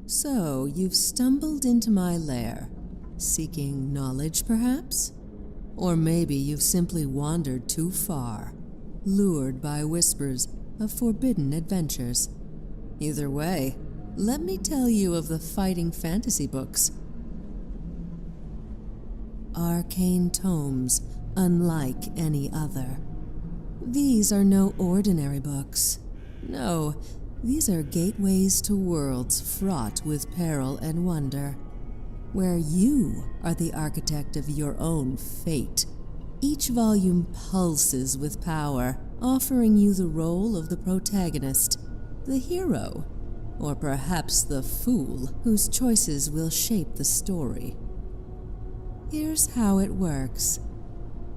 So you've stumbled into my lair, seeking knowledge perhaps? Or maybe you've simply wandered too far, lured by whispers of forbidden adventures. Either way, let me tell you of the fighting fantasy books. Arcane tomes unlike any other. These are no ordinary books. No, these are gateways to worlds fraught with peril and wonder, where you are the architect of your own fate. Each volume pulses with power, offering you the role of the protagonist, the hero, or perhaps the fool whose choices will shape the story. Here's how it works.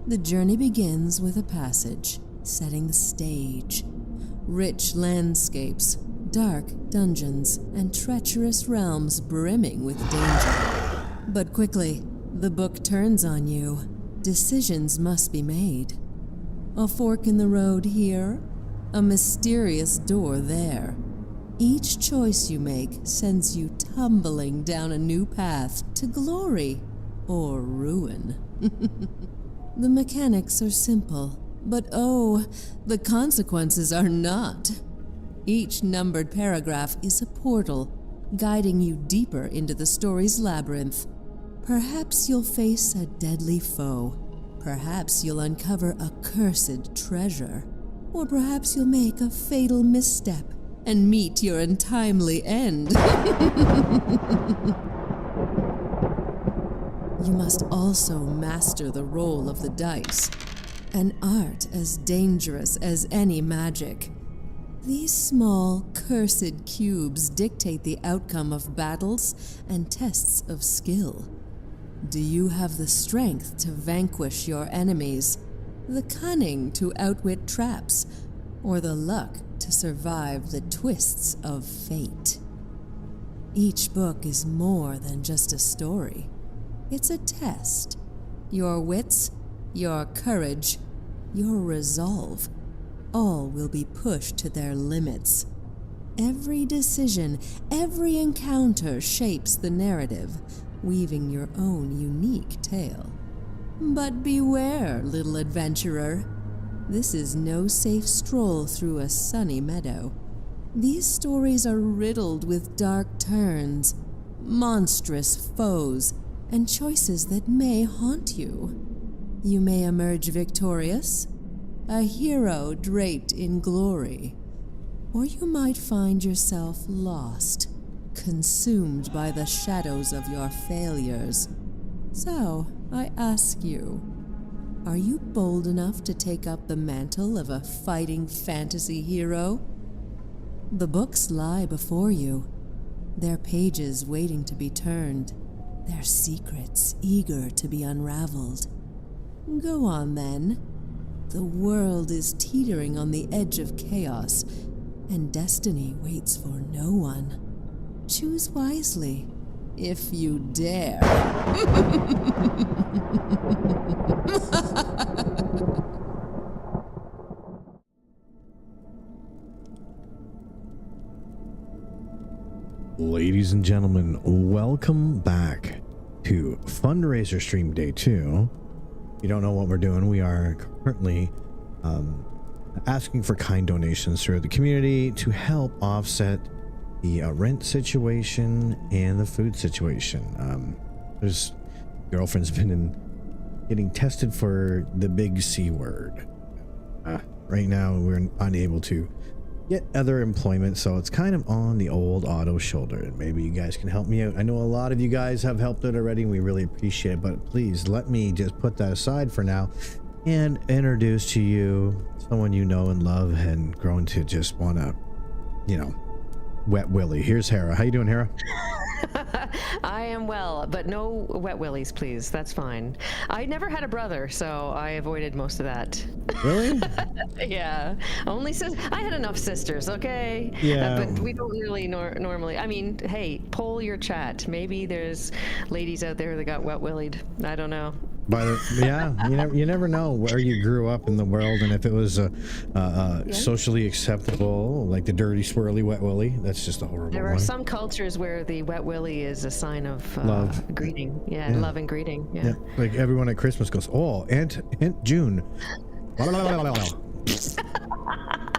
The journey begins with a passage, setting the stage. Rich landscapes, dark dungeons, and treacherous realms brimming with danger. But quickly, the book turns on you. Decisions must be made. A fork in the road here, a mysterious door there. Each choice you make sends you tumbling down a new path to glory or ruin. The mechanics are simple, but oh, the consequences are not. Each numbered paragraph is a portal, guiding you deeper into the story's labyrinth. Perhaps you'll face a deadly foe. Perhaps you'll uncover a cursed treasure. Or perhaps you'll make a fatal misstep and meet your untimely end. You must also master the roll of the dice, an art as dangerous as any magic. These small, cursed cubes dictate the outcome of battles and tests of skill. Do you have the strength to vanquish your enemies, the cunning to outwit traps, or the luck to survive the twists of fate? Each book is more than just a story. It's a test. Your wits, your courage, your resolve, all will be pushed to their limits. Every decision, every encounter shapes the narrative, weaving your own unique tale. But beware, little adventurer. This is no safe stroll through a sunny meadow. These stories are riddled with dark turns, monstrous foes, and choices that may haunt you. You may emerge victorious, a hero draped in glory, or you might find yourself lost, consumed by the shadows of your failures. So, I ask you, are you bold enough to take up the mantle of a fighting fantasy hero? The books lie before you, their pages waiting to be turned, their secrets eager to be unraveled. Go on then. The world is teetering on the edge of chaos, and destiny waits for no one. Choose wisely, if you dare. Ladies and gentlemen, welcome back to Fundraiser Stream Day 2. If you don't know what we're doing, we are currently asking for kind donations through the community to help offset the rent situation and the food situation. There's girlfriend's been getting tested for the big C word. Right now, we're unable to get other employment, so it's kind of on the old Otto shoulder, and maybe you guys can help me out. I know a lot of you guys have helped out already, and we really appreciate it, but please let me just put that aside for now and introduce to you someone you know and love and grown to just want to, you know, wet willy. Here's Hera. How you doing, Hera? I am well, but no wet willies, please. That's fine. I never had a brother, so I avoided most of that. Really? Yeah. Only I had enough sisters, okay? Yeah. But we don't really normally. I mean, hey, poll your chat. Maybe there's ladies out there that got wet willied. I don't know. By the you never know where you grew up in the world, and if it was socially acceptable, like the dirty swirly wet willy. That's just a horrible There are one. some cultures where the wet willy is a sign of Love. greeting. Yeah, love and greeting. Yeah. Yeah, like everyone at Christmas goes, "Oh, Aunt June."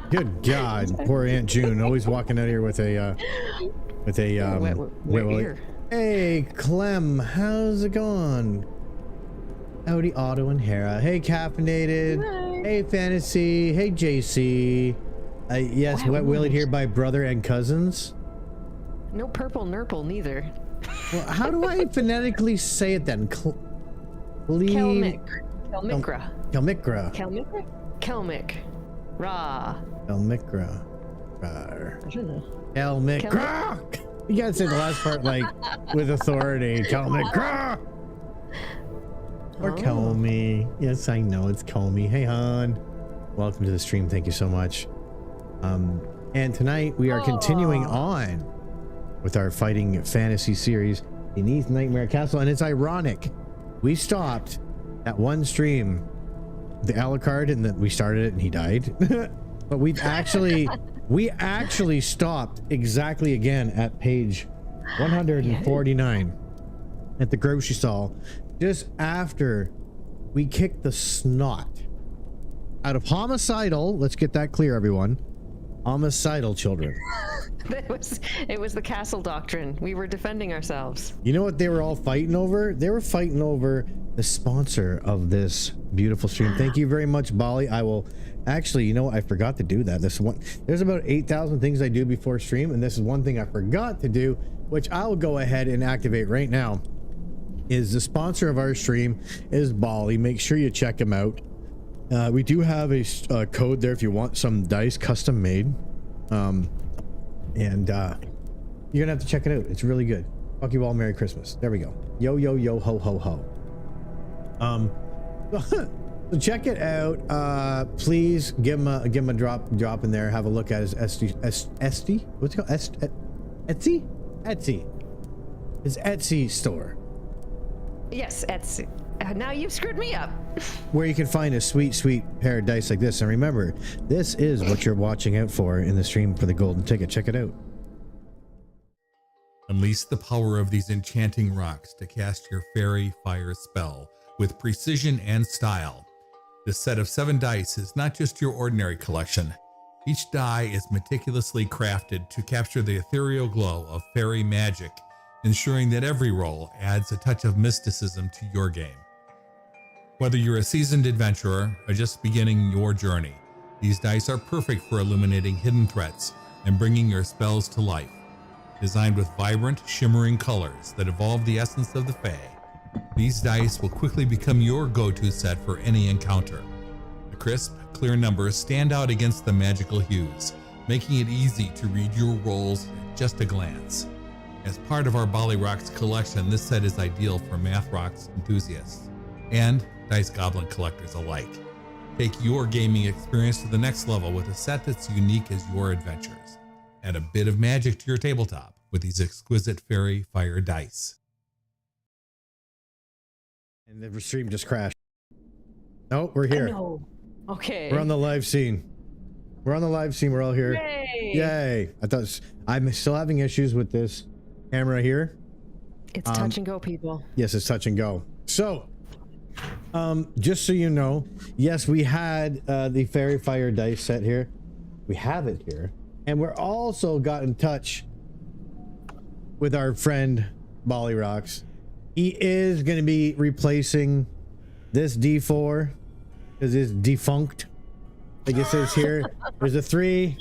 Good God, poor Aunt June, always walking out here with a wet willy. ear. Hey, Clem, how's it going? Howdy, Otto and Hera. Hey, Caffeinated. Hi. Hey, Fantasy. Hey, JC. Yes, Wet Willie here by brother and cousins. No purple nurple neither. Well, how do I phonetically say it then? Kelmicra. Kelmicra. Kelmic. Ra. Kelmicra. I don't know. Kelmicra. You gotta say the last part like with authority. Kelmicra. Or Comey. Yes, I know it's Comey. Hey, hon. Welcome to the stream. Thank you so much. And tonight we are continuing on with our fighting fantasy series, Beneath Nightmare Castle. And it's ironic. We stopped at one stream, the Alucard, and then we started it and he died. But we actually stopped exactly again at page 149 at the grocery stall, just after we kicked the snot out of homicidal, let's get that clear, everyone, homicidal children. It was the castle doctrine. We were defending ourselves. You know what they were all fighting over? They were fighting over the sponsor of this beautiful stream. Thank you very much, Bali. I will actually, you know what? I forgot to do that. There's about 8,000 things I do before stream, and this is one thing I forgot to do, which I'll go ahead and activate right now. Is the sponsor of our stream is Bali. Make sure you check him out. We do have a code there if you want some dice custom made, and you're gonna have to check it out. It's really good. Fuck you all, Merry Christmas. There we go. Yo yo yo ho ho ho. So check it out. Please give him a drop in there. Have a look at his Etsy. What's it called? Etsy. His Etsy store. Yes, Etsy. Now you've screwed me up. Where you can find a sweet pair of dice like this. And remember, this is what you're watching out for in the stream for the golden ticket. Check it out. Unleash the power of these enchanting rocks to cast your fairy fire spell with precision and style. This set of 7 dice is not just your ordinary collection. Each die is meticulously crafted to capture the ethereal glow of fairy magic, ensuring that every roll adds a touch of mysticism to your game. Whether you're a seasoned adventurer or just beginning your journey, these dice are perfect for illuminating hidden threats and bringing your spells to life. Designed with vibrant, shimmering colors that evolve the essence of the Fae, these dice will quickly become your go-to set for any encounter. The crisp, clear numbers stand out against the magical hues, making it easy to read your rolls at just a glance. As part of our Bali Rocks collection, this set is ideal for Math Rocks enthusiasts and Dice Goblin collectors alike. Take your gaming experience to the next level with a set that's unique as your adventures. Add a bit of magic to your tabletop with these exquisite fairy fire dice. And the stream just crashed. Oh, we're here. No. Okay. We're on the live scene. We're all here. Yay. I'm still having issues with this camera here. It's touch and go, people. Yes, it's touch and go. So, just so you know, yes, we had the fairy fire dice set here. We have it here. And we're also got in touch with our friend Bali Rocks. He is going to be replacing this D4 because it's defunct. Like it says here, there's a 3,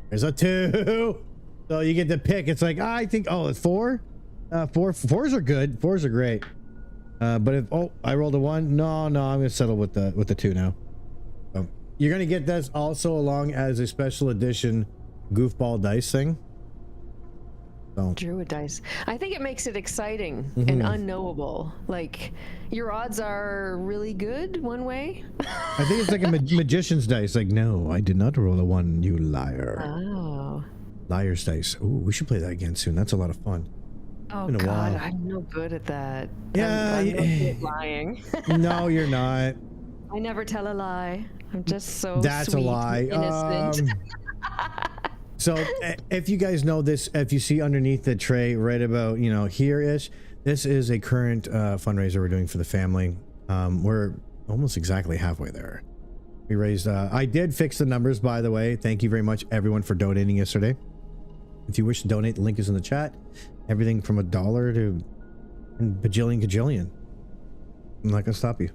there's a 2. So you get to pick. It's like, I think, oh, it's 4. 4s are good. 4s are great. But if, I rolled a 1. No, I'm going to settle with the 2 now. So you're going to get this also along as a special edition goofball dice thing. So. Druid dice. I think it makes it exciting and unknowable. Like, your odds are really good one way. I think it's like a magician's dice. Like, no, I did not roll a 1, you liar. Oh. Liar's dice. Ooh, we should play that again soon. That's a lot of fun. Oh Been a God, while. I'm no good at that. Yeah, I'm no good at lying. No, you're not. I never tell a lie. I'm just so That's sweet a lie. and innocent. So if you guys know this, if you see underneath the tray right about, here-ish, this is a current fundraiser we're doing for the family. We're almost exactly halfway there. We raised, I did fix the numbers, by the way. Thank you very much, everyone, for donating yesterday. If you wish to donate, the link is in the chat. Everything from $1 to bajillion. I'm not gonna stop you.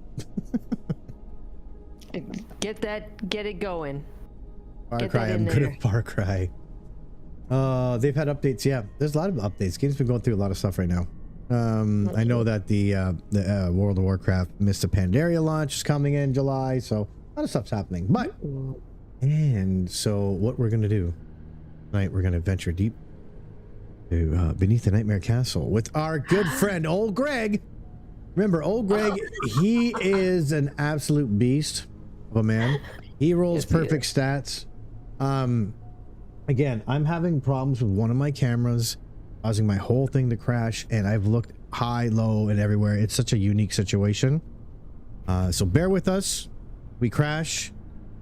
Get it going. Far Get Cry, that in I'm good there. at Far Cry. They've had updates. Yeah, there's a lot of updates. Game's been going through a lot of stuff right now. I know that the World of Warcraft Mists of Pandaria launch is coming in July, so a lot of stuff's happening. But and so what we're gonna do tonight, we're gonna venture deep to beneath the Nightmare Castle with our good friend old Greg. Remember, old Greg, he is an absolute beast of a man. He rolls perfect stats. Again, I'm having problems with one of my cameras, causing my whole thing to crash, and I've looked high, low, and everywhere. It's such a unique situation. So bear with us. We crash.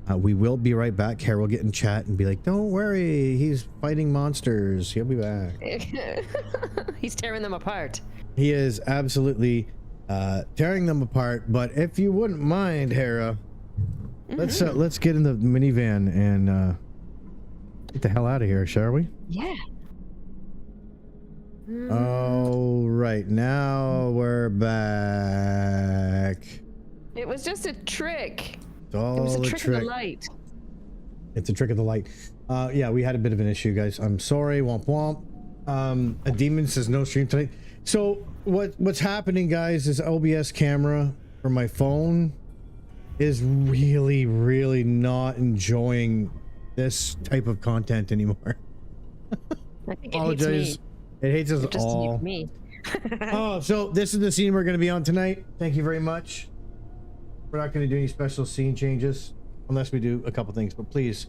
We will be right back. Kara will get in chat and be like, don't worry, he's fighting monsters. He'll be back. He's tearing them apart. He is absolutely tearing them apart. But if you wouldn't mind, Hera, let's get in the minivan and get the hell out of here, shall we? Yeah. All right, now we're back. It was just a trick. It's all It was a a trick of the light. It's a trick of the light. Yeah, we had a bit of an issue, guys. I'm sorry. Womp womp. A demon says no stream tonight. So what's happening, guys, is OBS camera for my phone is really not enjoying this type of content anymore. I think it Apologize. hates me. It hates us It just all. hates me. Oh, so this is the scene we're going to be on tonight. Thank you very much. We're not going to do any special scene changes unless we do a couple things, but please,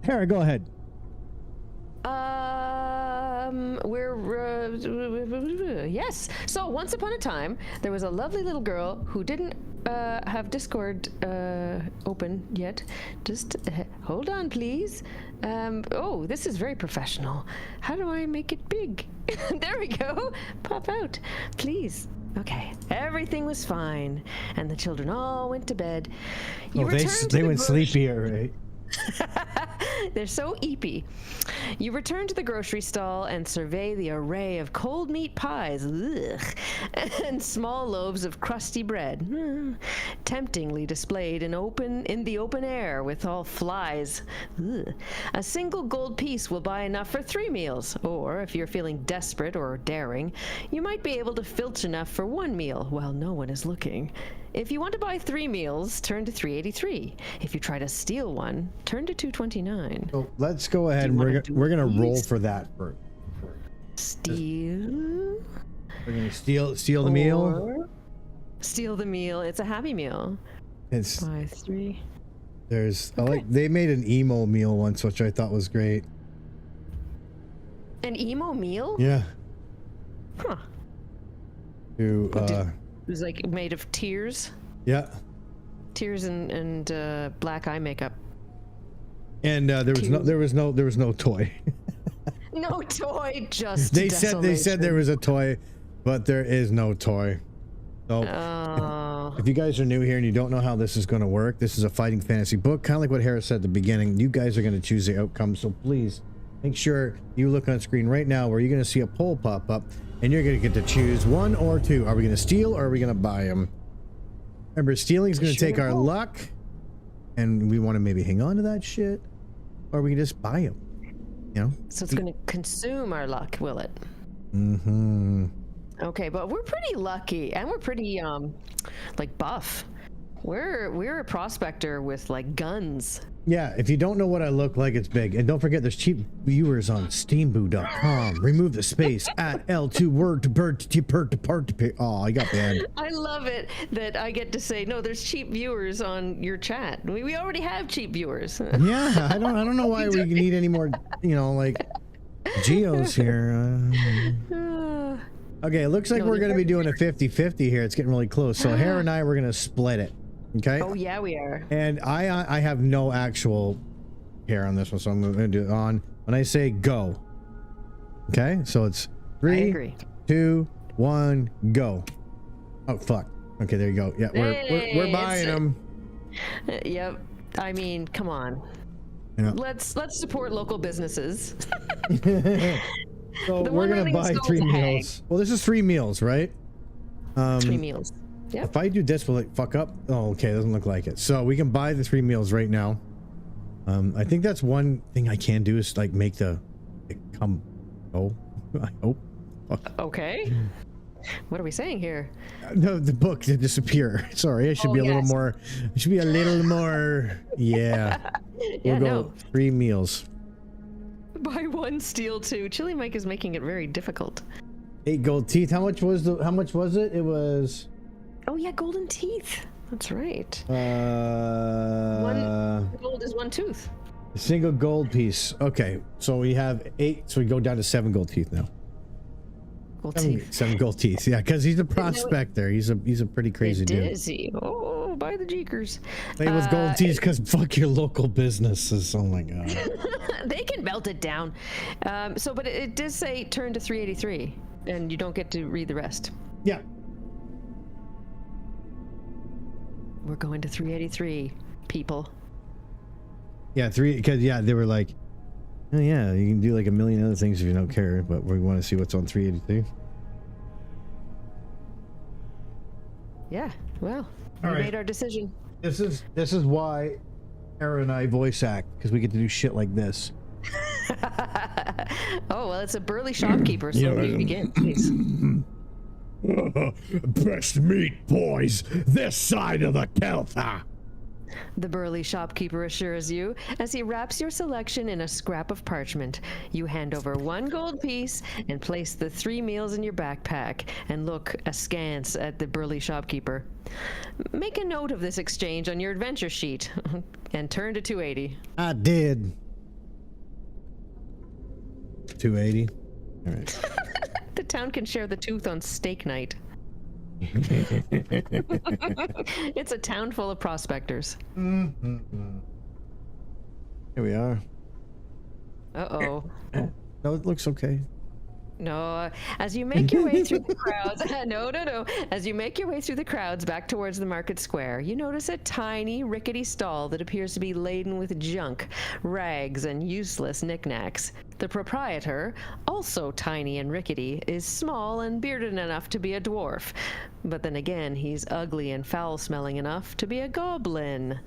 Hera, go ahead. Yes. So once upon a time, there was a lovely little girl who didn't have Discord open yet. Just hold on, please. Oh, this is very professional. How do I make it big? There we go. Pop out, please. Okay. Everything was fine, and the children all went to bed. You returned to they the went bush. sleepier, right? They're so eepy. You return to the grocery stall and survey the array of cold meat pies, and small loaves of crusty bread, temptingly displayed in the open air with all flies. A single gold piece will buy enough for 3 meals, or if you're feeling desperate or daring, you might be able to filch enough for 1 meal while no one is looking. If you want to buy 3 meals, turn to 383. If you try to steal one, turn to 229. So let's go ahead Do and you we're wanna do gonna roll these? for that first. Steal. We're gonna steal the meal. Or steal the meal. It's a happy meal. It's Buy 3. there's I like they made an emo meal once, which I thought was great. An emo meal? Yeah. Huh. To It was like made of tears. yeah. Tears and black eye makeup. And there was no toy. No toy, just They said there was a toy, but there is no toy. So Oh. if you guys are new here and you don't know how this is going to work, this is a fighting fantasy book, kind of like what Harris said at the beginning. You guys are going to choose the outcome, so please make sure you look on screen right now where you're going to see a poll pop up, and you're going to get to choose 1 or 2. Are we going to steal or are we going to buy them? Remember, stealing is going to take our luck, and we want to maybe hang on to that shit, or we can just buy them. You know? So it's going to consume our luck, will it? Mm-hmm. Okay, but we're pretty lucky, and we're pretty like buff. We're a prospector with like guns. Yeah, if you don't know what I look like, it's big. And don't forget, there's cheap viewers on steamboo.com. Remove the space at L2 word to bird to part to part to pay. Oh, I got banned. I love it that I get to say, no, there's cheap viewers on your chat. We already have cheap viewers. Yeah, I don't know why we need any more, like geos here. Okay, it looks like we're going to be doing a 50-50 here. It's getting really close. So Hera and I, we're going to split it. Okay? Oh, yeah, we are. And I have no actual hair on this one, so I'm going to do it on when I say go. Okay? So it's 3, 2, 1, go. Oh, fuck. Okay, there you go. Yeah, we're buying them. Yep. I mean, come on. Yeah. Let's support local businesses. So we're gonna buy 3 meals. Well, this is 3 meals, right? 3 meals. Yep. If I do this, will it fuck up? Oh, okay, doesn't look like it. So we can buy the 3 meals right now. I think that's one thing I can do is like make it come. Oh, I hope. Okay. What are we saying here? No, the book to disappear. Sorry, I should be a little more. I should be a little more. Yeah. Yeah, We'll go 3 meals. Buy 1, steal 2. Chili Mike is making it very difficult. 8 gold teeth. How much was it? It was. Oh yeah, golden teeth. That's right. 1 gold is 1 tooth. A single gold piece. Okay, so we have 8. So we go down to 7 gold teeth now. Gold teeth. 7 gold teeth. Yeah, because he's a prospector. He's a pretty crazy dude. Is he? Oh, buy the jeekers. Play with gold teeth because fuck your local businesses. Oh my god. They can melt it down. But it does say turn to 383, and you don't get to read the rest. Yeah. We're going to 383, people. Yeah, 3 because they were like, oh yeah, you can do like a million other things if you don't care, but we want to see what's on 382. Yeah, well, we made our decision. This is why Hera and I voice act, because we get to do shit like this. Oh, well, it's a burly shopkeeper, so you begin, please. Best meat, boys, this side of the Keltha. The burly shopkeeper assures you as he wraps your selection in a scrap of parchment. You hand over 1 gold piece and place the 3 meals in your backpack and look askance at the burly shopkeeper. Make a note of this exchange on your adventure sheet and turn to 280. I did. 280. All right. The town can share the tooth on steak night. It's a town full of prospectors. Here we are. Uh-oh. No, it looks okay. No, as you make your way through the crowds, no. As you make your way through the crowds back towards the market square, you notice a tiny, rickety stall that appears to be laden with junk, rags, and useless knickknacks. The proprietor, also tiny and rickety, is small and bearded enough to be a dwarf. But then again, he's ugly and foul-smelling enough to be a goblin.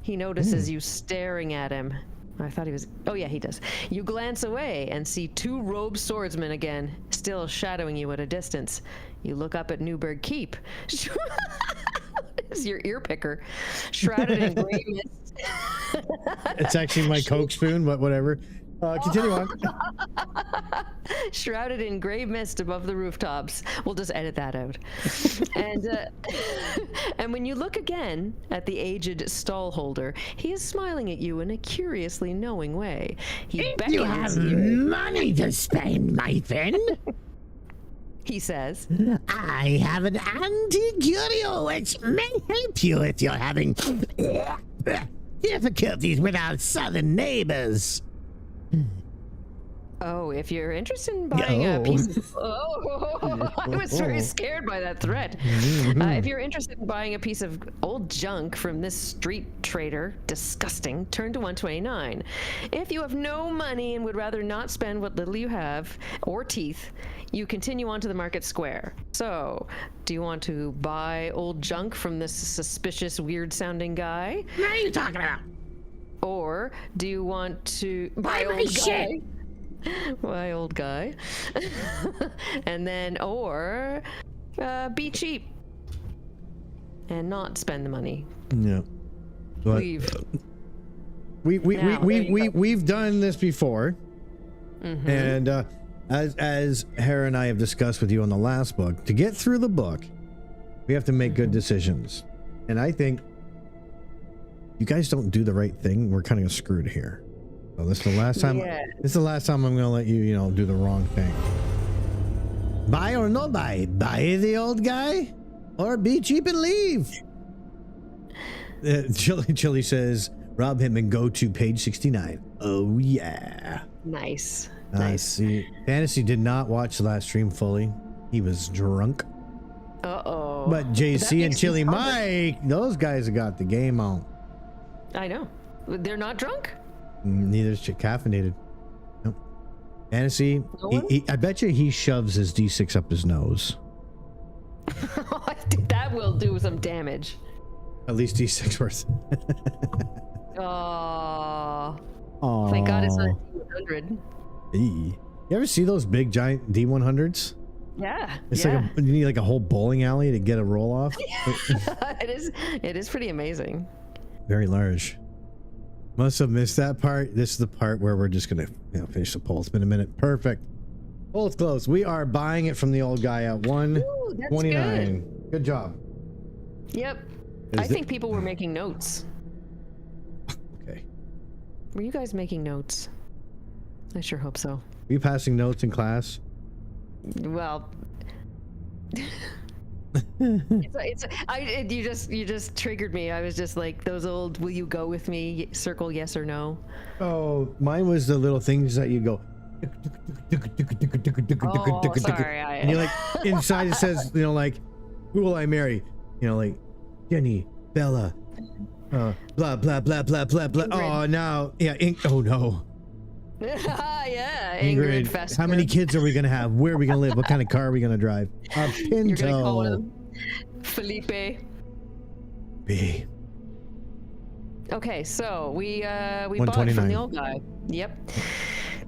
He notices you staring at him. I thought he was... Oh, yeah, he does. You glance away and see 2 robed swordsmen again, still shadowing you at a distance. You look up at Newburgh Keep. This is your ear picker. Shrouded in gray mist. It's actually my Coke spoon, but whatever. Continue on. Shrouded in gray mist above the rooftops. We'll just edit that out. And when you look again at the aged stall holder, he is smiling at you in a curiously knowing way. He beckons you have money to spend, my friend, he says, I have an antique curio which may help you if you're having difficulties with our southern neighbors. oh, if you're interested in buying a piece of... Oh, I was very scared by that threat. If you're interested in buying a piece of old junk from this street trader, disgusting, turn to 129. If you have no money and would rather not spend what little you have, or teeth, you continue on to the market square. So, do you want to buy old junk from this suspicious, weird-sounding guy? What are you talking about? Or do you want to buy my old shit. guy? Buy old guy. And then, or be cheap and not spend the money. Yeah. But Leave. we've done this before. And as Hera and I have discussed with you on the last book, to get through the book, we have to make good decisions. And I think you guys don't do the right thing, we're kind of screwed here. So this is the last time. Yeah. This is the last time I'm going to let you, do the wrong thing. Buy or no buy? Buy the old guy or be cheap and leave? Chili says, rob him and go to page 69. Oh, yeah. Nice. See, Fantasy did not watch the last stream fully. He was drunk. Uh-oh. But JC and Chili Mike, those guys have got the game on. I know. They're not drunk? Neither is caffeinated. Nope. Fantasy, I bet you he shoves his D6 up his nose. That will do some damage. At least D6 worth. Oh. Thank God it's not D100. You ever see those big giant D100s? Yeah. It's like you need like a whole bowling alley to get a roll off. It is pretty amazing. Very large. Must have missed that part. This is the part where we're just gonna finish the poll. It's been a minute. Perfect. Poll's close. We are buying it from the old guy at 129. Good job. Yep. I think people were making notes. Okay. Were you guys making notes? I sure hope so. Were you passing notes in class? Well, you just triggered me. I was just like those old "Will you go with me?" circle yes or no. Oh, mine was the little things that you go. Oh, sorry. And you're like inside it says, like, who will I marry? Like Jenny, Bella, blah blah blah blah blah blah. Oh, now oh no. Yeah, Ingrid Fester. How many kids are we gonna have? Where are we gonna live? What kind of car are we gonna drive? A Pinto. You're gonna call one of them Felipe. B. Okay, so we bought it from the old guy. Yep.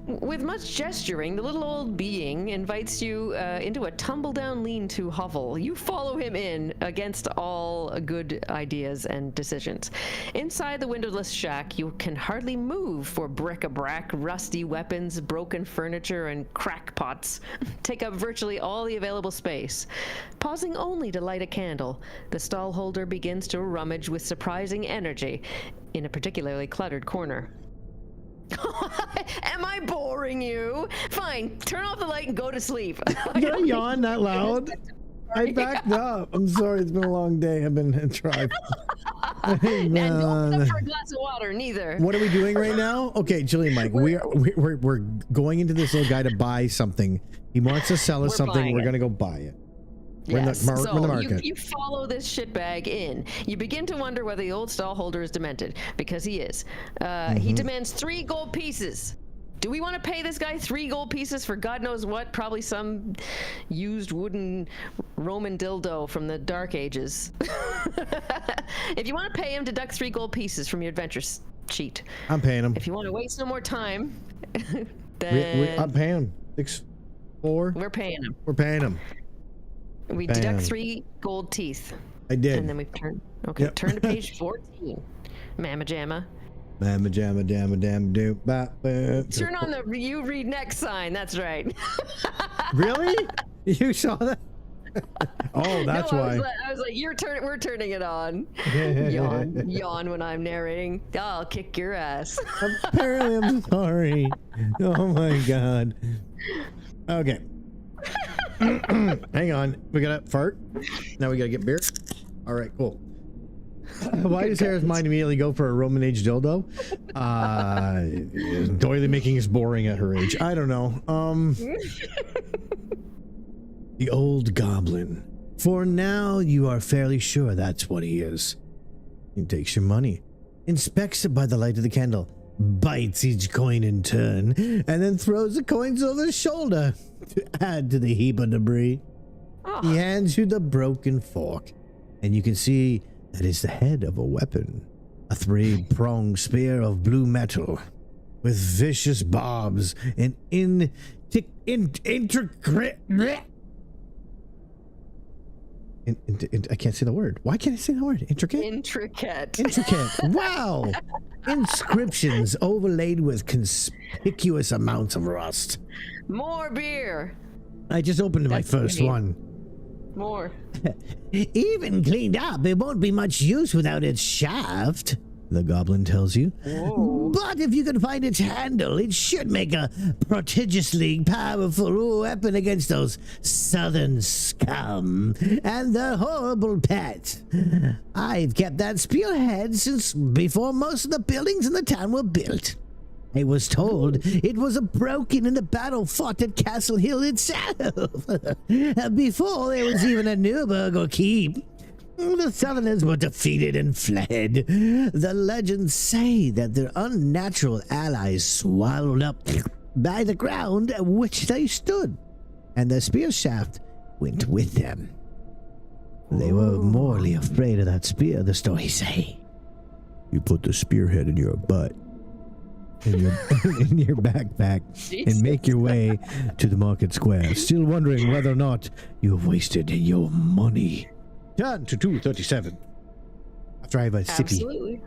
With much gesturing, the little old being invites you into a tumble-down lean-to hovel. You follow him in against all good ideas and decisions. Inside the windowless shack, you can hardly move, for bric-a-brac, rusty weapons, broken furniture, and crackpots take up virtually all the available space. Pausing only to light a candle, the stall holder begins to rummage with surprising energy in a particularly cluttered corner. Am I boring you? Fine, turn off the light and go to sleep. Did I yawn that loud? I backed up. I'm sorry, it's been a long day. I've been tried. And don't look for a glass of water, neither. What are we doing right now? Okay, Jillian, Mike, we're going into this little guy to buy something. He wants to sell us something. We're gonna go buy it. We're in the market. You follow this shitbag in. You begin to wonder whether the old stallholder is demented, because he is. He demands 3 gold pieces. Do we want to pay this guy 3 gold pieces for God knows what? Probably some used wooden Roman dildo from the Dark Ages. If you want to pay him, deduct 3 gold pieces from your adventure sheet. I'm paying him. If you want to waste no more time, then I'm paying him. 6, 4. We're paying him. We're paying him. We deduct 3 gold teeth. I did. And then we turn. Okay, turn to page 14. Mamma jamma. Mamma jamma damma damma do. Turn on the you read next sign. That's right. Really? You saw that? Oh, that's why. I was like, we're turning it on. Yawn when I'm narrating. I'll kick your ass. Apparently, I'm sorry. Oh my god. Okay. Hang on, we gotta fart. Now we gotta get beer. All right, cool. Why does Harris mind immediately go for a Roman age dildo? Doily making us boring at her age. I don't know. The old goblin. For now, you are fairly sure that's what he is. He takes your money, inspects it by the light of the candle, bites each coin in turn, and then throws the coins over his shoulder to add to the heap of debris. Oh. He hands you the broken fork, and you can see that is the head of a weapon, a 3-pronged spear of blue metal with vicious barbs and intricate. I can't say the word. Why can't I say the word? Intricate. Wow. Inscriptions overlaid with conspicuous amounts of rust. More beer. I just opened my first one. More. Even cleaned up, it won't be much use without its shaft. the goblin tells you. Whoa. But if you can find its handle, it should make a prodigiously powerful weapon against those southern scum and their horrible pets. I've kept that spearhead since before most of the buildings in the town were built. I was told it was broken in the battle fought at Castle Hill itself, before there was even a Newburgh or keep. The Southerners were defeated and fled. The legends say that their unnatural allies swallowed up by the ground at which they stood, and the spear shaft went with them. They were mortally afraid of that spear, the stories say. You put the spearhead in your butt, in your backpack, and make your way to the market square, still wondering whether or not you have wasted your money. Turn to 237. After I have a sippy. Absolutely.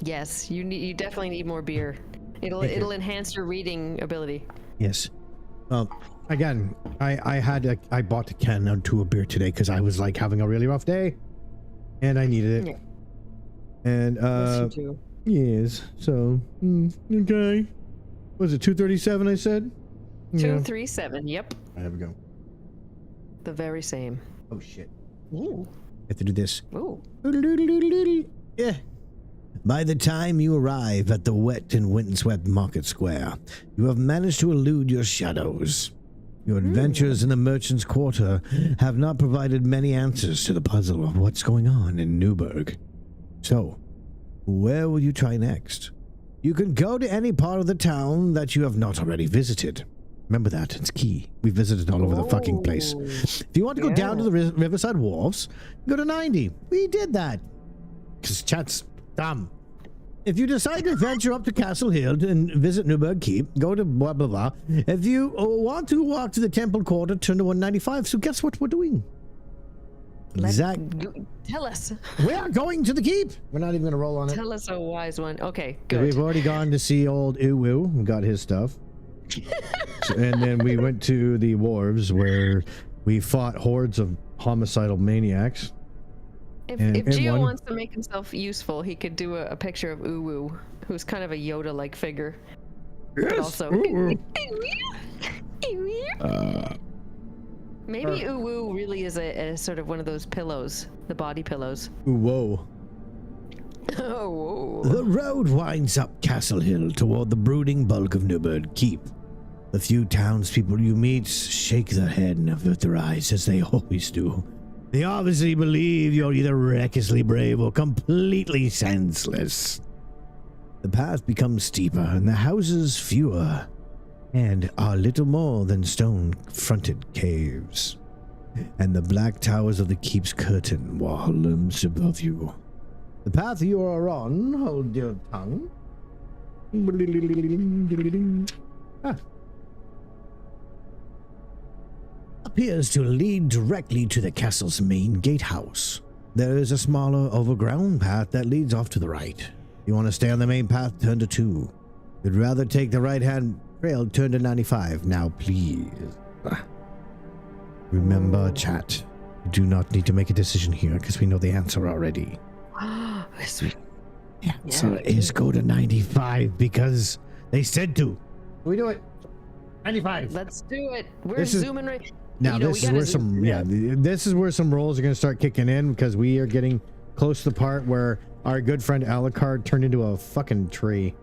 Yes, you definitely need more beer. It'll enhance your reading ability. Yes. Well, again, I bought a can or two of beer today because I was like having a really rough day, and I needed it. Yeah. And Yes, you do. yes. So okay. Was it 237? I said. 237. Yep. There we go. The very same. Oh shit. Ooh. Have to do this. Ooh. Yeah. By the time you arrive at the wet and windswept market square, you have managed to elude your shadows. Your adventures in the merchant's quarter have not provided many answers to the puzzle of what's going on in Newburgh. So, where will you try next? You can go to any part of the town that you have not already visited. Remember that, it's key. We visited all over the fucking place. If you want to go down to the Riverside Wharves, go to 90. We did that. Because chat's dumb. If you decide to venture up to Castle Hill and visit Newburgh Keep, go to blah blah blah. If you want to walk to the Temple Quarter, turn to 195. So guess what we're doing? Tell us. We are going to the Keep. We're not even going to roll on it. Tell us a wise one. Okay, good. We've already gone to see old Uwu and got his stuff. And then we went to the wharves where we fought hordes of homicidal maniacs. If Gio wants to make himself useful, he could do a picture of Uwu, who's kind of a Yoda-like figure. Yes. But also... Maybe Uwu really is a sort of one of those pillows, the body pillows. Whoa. Oh, whoa. The road winds up Castle Hill toward the brooding bulk of Newburgh Keep. The few townspeople you meet shake their head and avert their eyes, as they always do. They obviously believe you're either recklessly brave or completely senseless. The path becomes steeper and the houses fewer, and are little more than stone-fronted caves. And the black towers of the keep's curtain wall looms above you. The path you are on, hold your tongue. Appears to lead directly to the castle's main gatehouse. There is a smaller overground path that leads off to the right. You want to stay on the main path, turn to 2. If you'd rather take the right-hand trail, turn to 95. Now, please. Remember, chat. You do not need to make a decision here because we know the answer already. Yeah, so it is go to 95 because they said to. We do it. 95. Let's do it. We're zooming right. Now this is where this is where some rolls are going to start kicking in because we are getting close to the part where our good friend Alucard turned into a fucking tree.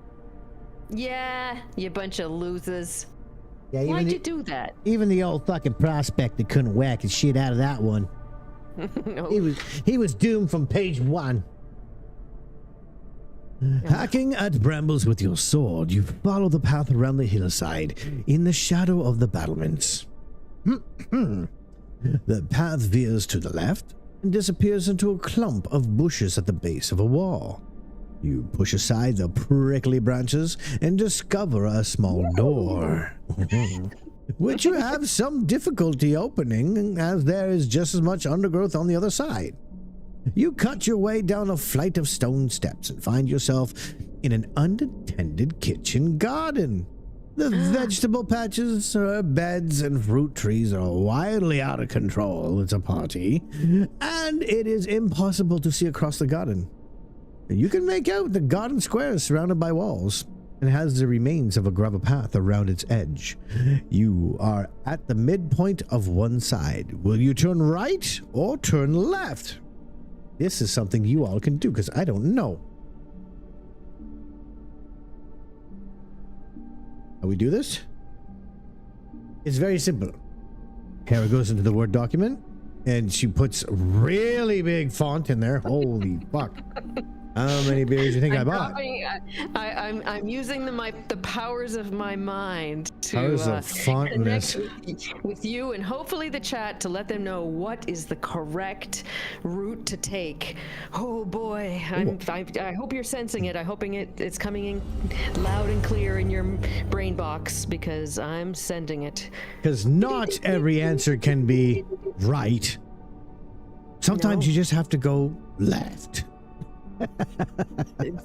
Yeah, you bunch of losers. Yeah, Why'd you do that? Even the old fucking prospector couldn't whack his shit out of that one. No. He was doomed from page 1. Hacking at brambles with your sword, you follow the path around the hillside in the shadow of the battlements. The path veers to the left and disappears into a clump of bushes at the base of a wall. You push aside the prickly branches and discover a small door, which you have some difficulty opening as there is just as much undergrowth on the other side. You cut your way down a flight of stone steps and find yourself in an unattended kitchen garden. The vegetable patches, beds, and fruit trees are wildly out of control. It's a party, and it is impossible to see across the garden. You can make out the garden square is surrounded by walls and has the remains of a gravel path around its edge. You are at the midpoint of one side. Will you turn right or turn left? This is something you all can do because I don't know. How we do this? It's very simple. Kara goes into the Word document and she puts really big font in there. Holy fuck. How many beers do you think I bought? I'm using the powers of my mind to Powers of fontness. connect with you and hopefully the chat to let them know what is the correct route to take. Oh boy, I hope you're sensing it. I'm hoping it's coming in loud and clear in your brain box because I'm sending it. Because not every answer can be right. Sometimes you just have to go left. You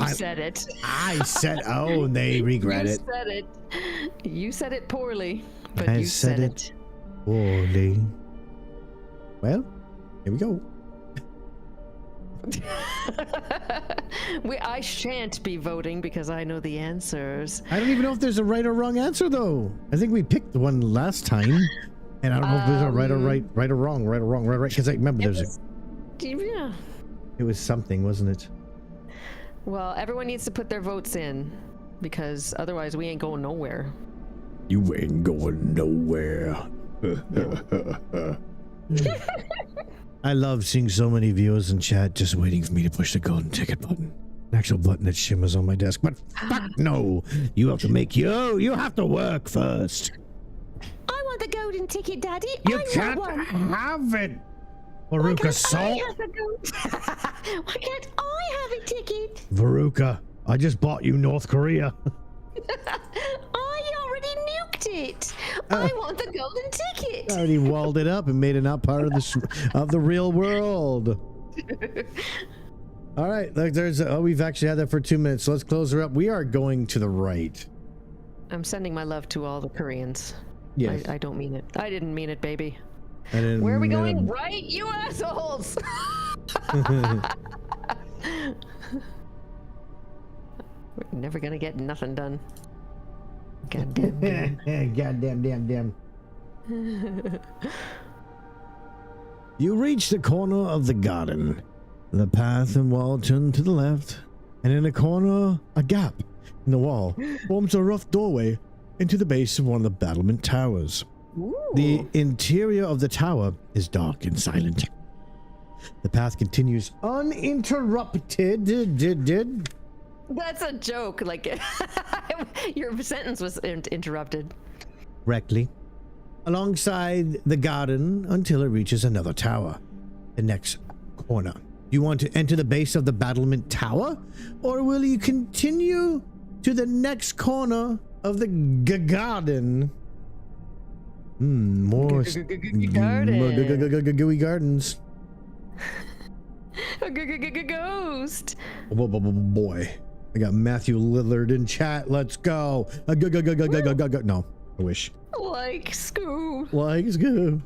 said it. I said, oh, they regret it. You said it. You said it poorly, but I you said said it poorly. Well, here we go. I shan't be voting because I know the answers. I don't even know if there's a right or wrong answer, though. I think we picked one last time, and I don't know if there's a right or wrong, right, because I remember there's Yeah. it was something, wasn't it? Well, everyone needs to put their votes in because otherwise we ain't going nowhere. You ain't going nowhere. I love seeing so many viewers in chat just waiting for me to push the golden ticket button. An actual button that shimmers on my desk. But fuck no! You have to make you have to work first. I want the golden ticket, Daddy. You I can't want one. have it. Veruca Salt. Why can't I have a ticket? Veruca, I just bought you North Korea. I already nuked it. I want the golden ticket. I already walled it up and made it not part of the real world. All right, look, we've actually had that for 2 minutes, so let's close her up. We are going to the right. I'm sending my love to all the Koreans. Yes. I don't mean it. I didn't mean it, baby. I didn't Where are we mean going? it. Right, you assholes! We're never gonna get nothing done. Goddamn. Goddamn. You reach the corner of the garden. The path and wall turn to the left, and in a corner, a gap in the wall forms a rough doorway into the base of one of the battlement towers. Ooh. The interior of the tower is dark and silent. The path continues uninterrupted. That's a joke. Like, your sentence was interrupted. Correctly. Alongside the garden until it reaches another tower. The next corner. Do you want to enter the base of the battlement tower? Or will you continue to the next corner of the garden? More gooey gardens. A ghost. Boy, I got Matthew Lillard in chat. Let's go. No, I wish. Like Scoob. Like Scoob.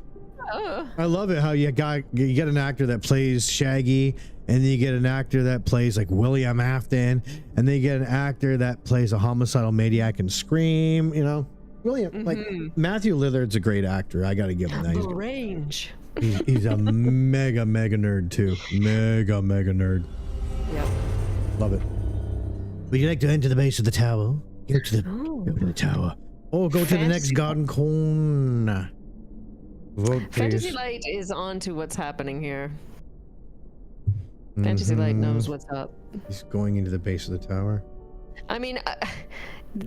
I love it how you get an actor that plays Shaggy, and then you get an actor that plays like William Afton, and then you get an actor that plays a homicidal maniac in Scream. You know, William, like Matthew Lillard's a great actor. I got to give him that. Range. He's a mega nerd too. Mega nerd. Yep. Love it. Would you like to enter the base of the tower? Go to the tower. Or go to the next garden corner. Vote, please. Fantasy Light is on to what's happening here. Fantasy Light knows what's up. He's going into the base of the tower. I mean,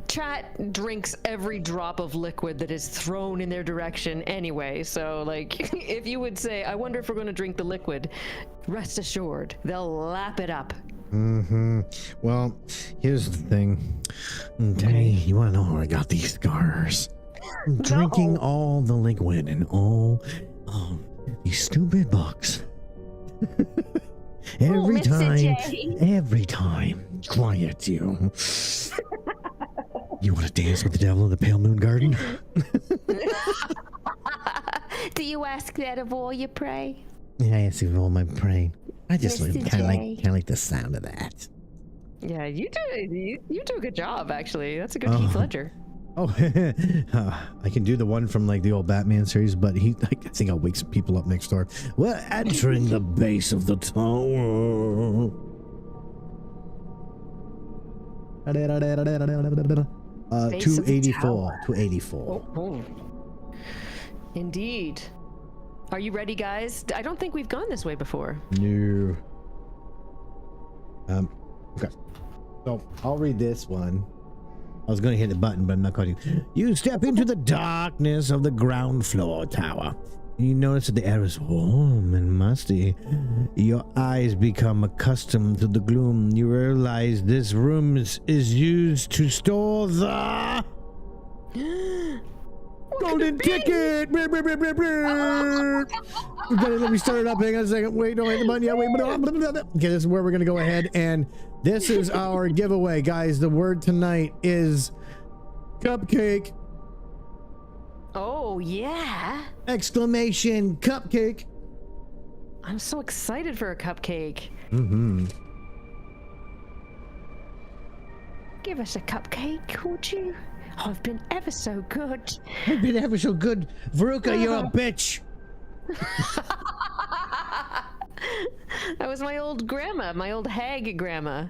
chat drinks every drop of liquid that is thrown in their direction anyway. So, like, if you would say, I wonder if we're going to drink the liquid, rest assured, they'll lap it up. Well, here's the thing. Okay, you want to know how I got these scars? I'm drinking all the liquid in all these stupid books. Every time. Quiet, you. You want to dance with the devil in the Pale Moon Garden? Do you ask that of all you pray? Yeah, I see all my praying. I just Mr. kind J. of like the sound of that. Yeah, you do a good job, actually. That's a good Heath Ledger. Oh, I can do the one from like the old Batman series, but I think I'll wake some people up next door. We're entering the base of the tower. 284. 284. Oh. Indeed. Are you ready, guys? I don't think we've gone this way before. No. Okay. So I'll read this one. I was going to hit the button, but I'm not going to. You step into the darkness of the ground floor tower. You notice that the air is warm and musty. Your eyes become accustomed to the gloom. You realize this room is used to store the golden ticket. Okay, let me start it up. Hang on a second. Wait, don't hit the button yet. Wait. Okay, this is where we're going to go ahead, and this is our giveaway, guys. The word tonight is cupcake! Oh, yeah. Exclamation cupcake! I'm so excited for a cupcake. Mm-hmm. Give us a cupcake, would you? Oh, I've been ever so good. I've been ever so good. Veruca, you're a bitch. That was my old grandma, my old hag grandma.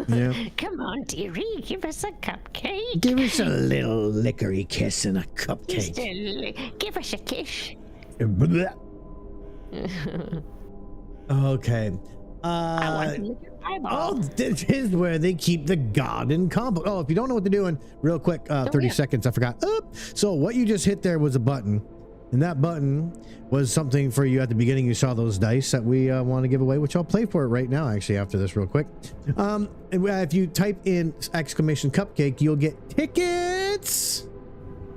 Yeah. Come on, dearie, give us a cupcake. Give us a little lickery kiss and a Just cupcake. give us a kiss. Okay. I want to lick your eyeball. Oh, this is where they keep the garden compost. Oh, if you don't know what they're doing, real quick, 30 seconds, I forgot. Oop. So what you just hit there was a button, and that button was something for you at the beginning. You saw those dice that we want to give away, which I'll play for it right now, actually, after this real quick. If you type in exclamation cupcake, you'll get tickets.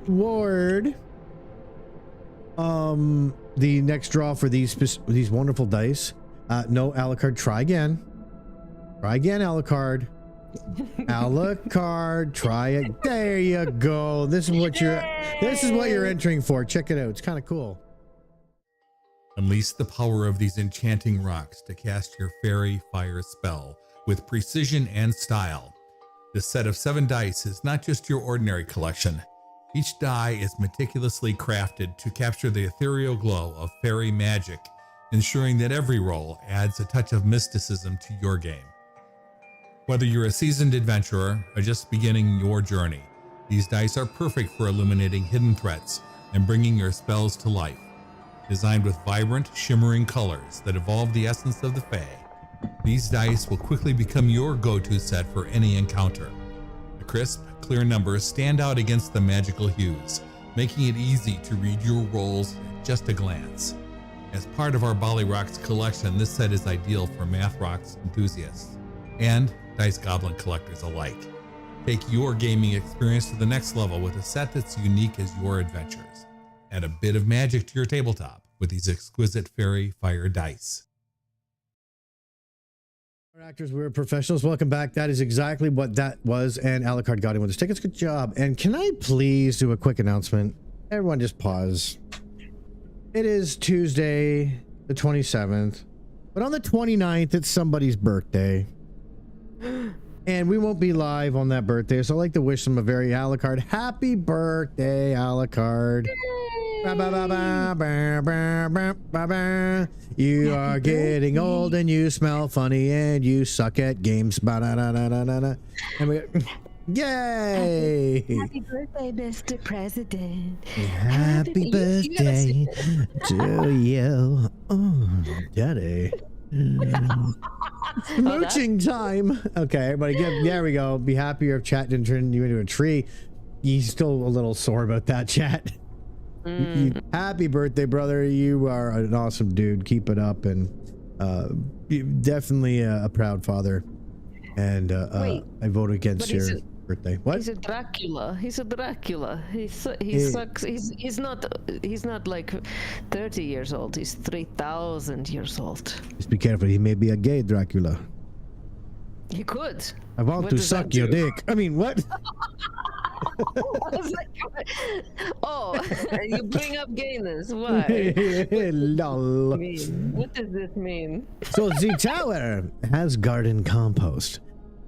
Ward. The next draw for these wonderful dice. No, Alucard, try again. Try again, Alucard. Alucard, try it. There you go. This is what you're entering for. Check it out. It's kind of cool. Unleash the power of these enchanting rocks to cast your fairy fire spell with precision and style. This set of 7 dice is not just your ordinary collection. Each die is meticulously crafted to capture the ethereal glow of fairy magic, ensuring that every roll adds a touch of mysticism to your game. Whether you're a seasoned adventurer or just beginning your journey, these dice are perfect for illuminating hidden threats and bringing your spells to life. Designed with vibrant, shimmering colors that evolve the essence of the Fae, these dice will quickly become your go-to set for any encounter. The crisp, clear numbers stand out against the magical hues, making it easy to read your rolls at just a glance. As part of our Bali Rocks collection, this set is ideal for Math Rocks enthusiasts and Dice Goblin collectors alike. Take your gaming experience to the next level with a set that's unique as your adventures. Add a bit of magic to your tabletop with these exquisite fairy fire dice. Our actors, we're professionals. Welcome back. That is exactly what that was, and Alucard got in with his tickets. Good job. And can I please do a quick announcement? Everyone just pause. It is Tuesday, the 27th, but on the 29th, it's somebody's birthday. And we won't be live on that birthday, so I'd like to wish them a very Alucard happy birthday, Alucard. You are getting old and you smell funny and you suck at games. And we yay! Happy birthday, Mr. President. Happy birthday to you. Oh, Daddy. Mooching time. Okay, everybody, there we go. Be happy your chat didn't turn you into a tree. He's still a little sore about that, chat. Happy birthday, brother. You are an awesome dude. Keep it up, and definitely a proud father. And I vote against your birthday. What? He's a Dracula. He's a Dracula. He sucks. He's not like 30 years old. He's 3,000 years old. Just be careful. He may be a gay Dracula. He could. I want What to does that suck your do? dick. I mean, what? I was like, oh, you bring up gayness. Why? Lol. What does this mean? So the tower has garden compost.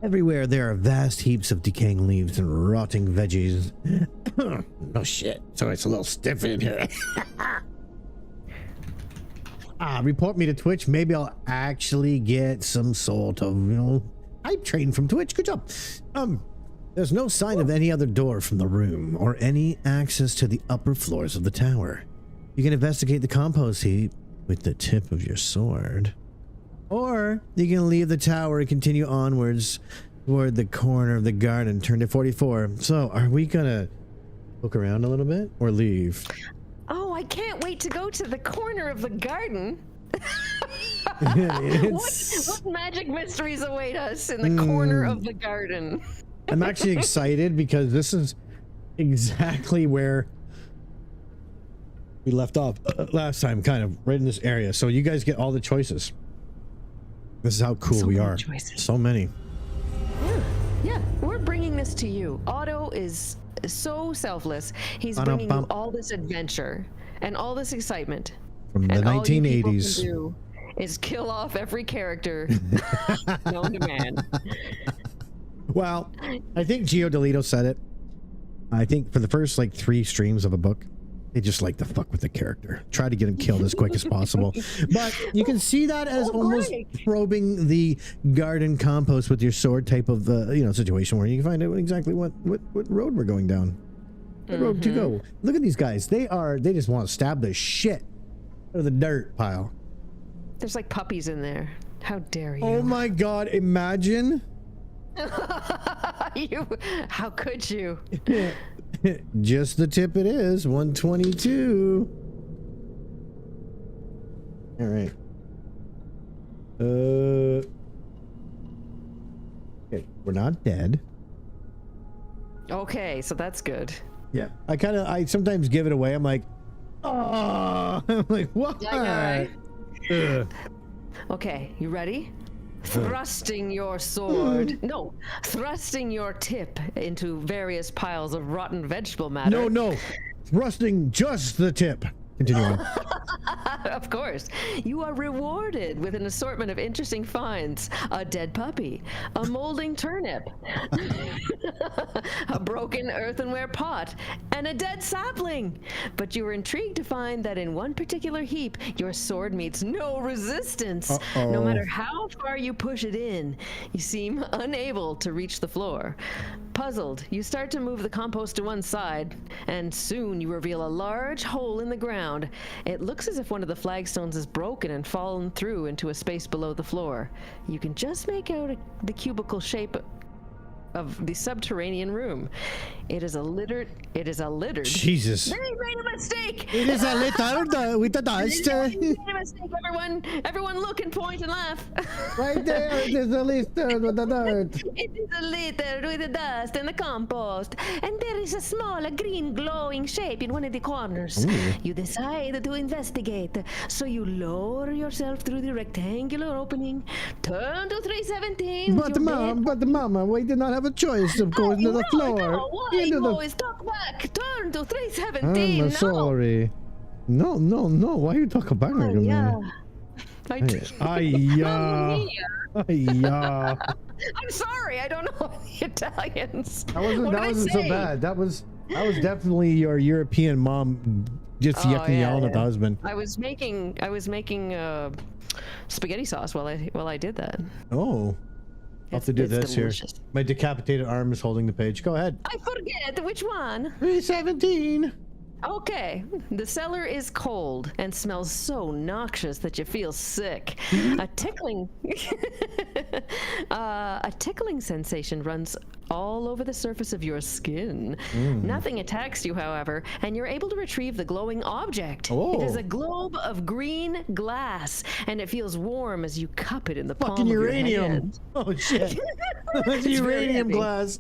Everywhere there are vast heaps of decaying leaves and rotting veggies. Oh shit. Sorry, it's a little stiff in here. Report me to Twitch. Maybe I'll actually get some sort of, I trained from Twitch. Good job. There's no sign of any other door from the room or any access to the upper floors of the tower. You can investigate the compost heap with the tip of your sword. Or you can leave the tower and continue onwards toward the corner of the garden. Turn to 44. So, are we gonna look around a little bit or leave? Oh, I can't wait to go to the corner of the garden. What magic mysteries await us in the corner of the garden? I'm actually excited because this is exactly where we left off last time, kind of right in this area. So you guys get all the choices. This is how cool we are. Choices. So many. Yeah, we're bringing this to you. Otto is so selfless. He's bringing you all this adventure and all this excitement. From the 1980s. All you people can do is kill off every character known to man. Well, I think Gio Delito said it. I think for the first like 3 streams of a book, they just like to fuck with the character. Try to get him killed as quick as possible. But you can see that as almost probing the garden compost with your sword type of situation where you can find out exactly what road we're going down. What road to go. Look at these guys. They just want to stab the shit out of the dirt pile. There's like puppies in there. How dare you? Oh my god, imagine. How could you? Just the tip it is. 122. All right. Okay, we're not dead. Okay, so that's good. Yeah, I sometimes give it away. I'm like, oh, I'm like, what? Okay, you ready? Thrusting your sword. No, thrusting your tip into various piles of rotten vegetable matter. No. Thrusting just the tip. Continue on. Of course. You are rewarded with an assortment of interesting finds. A dead puppy, a molding turnip, a broken earthenware pot, and a dead sapling. But you were intrigued to find that in one particular heap, your sword meets no resistance. No matter how far you push it in, you seem unable to reach the floor. Puzzled, you start to move the compost to one side, and soon you reveal a large hole in the ground. It looks as if one of the flagstones is broken and fallen through into a space below the floor. You can just make out the cubical shape of the subterranean room. It is a littered. Jesus. They made a mistake. It is a littered with the dust. They made a mistake. Everyone look and point and laugh. Right there, it is a littered with the dirt. It is a littered with the dust and the compost, and there is a small green glowing shape in one of the corners. You decide to investigate, so you lower yourself through the rectangular opening, turn to 317. But mama, we did not have a choice of going to the floor. No, why always talk back? Turn to 317. I'm sorry. No. Why are you talking back to me? Yeah. I'm I'm sorry, I don't know the Italians. That wasn't so bad. That was definitely your European mom just yelling at the husband. I was making spaghetti sauce while I did that. Oh. I'll have to do this delicious. here. My decapitated arm is holding the page. Go ahead. I forget which one. 317. Okay, the cellar is cold and smells so noxious that you feel sick. A tickling sensation runs all over the surface of your skin. Nothing attacks you, however, and you're able to retrieve the glowing object. It is a globe of green glass, and it feels warm as you cup it in the palm of your hand. Oh shit. It's uranium glass.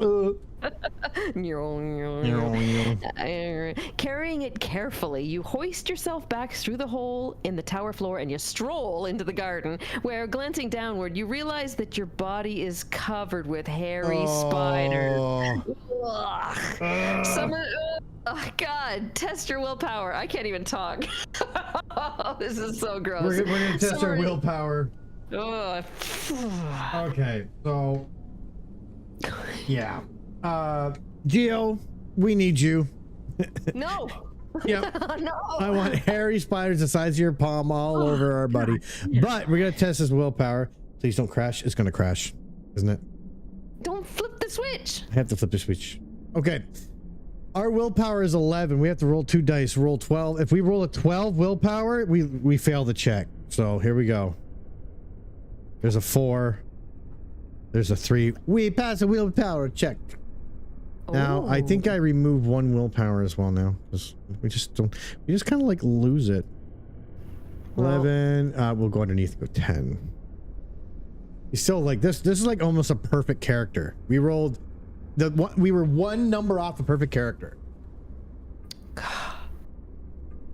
Carrying it carefully, you hoist yourself back through the hole in the tower floor and you stroll into the garden, where, glancing downward, you realize that your body is covered with hairy spiders. Ugh. Summer. Oh, God, test your willpower. I can't even talk. This is so gross. We're gonna test our willpower. Ugh. Okay, so yeah. Geo, we need you. No. Yep. No. I want hairy spiders the size of your palm all over our buddy. But we're gonna test his willpower. Please don't crash. It's gonna crash, isn't it? Don't flip the switch. I have to flip the switch. Okay. Our willpower is 11. We have to roll 2 dice. Roll 12. If we roll a 12 willpower, we fail the check. So here we go. There's a 4. There's a 3. We pass a willpower check. Now, I think I remove 1 willpower as well now. We just kind of like lose it. 11. We'll go underneath, go 10. He's still like this. This is like almost a perfect character. We rolled we were 1 number off the perfect character.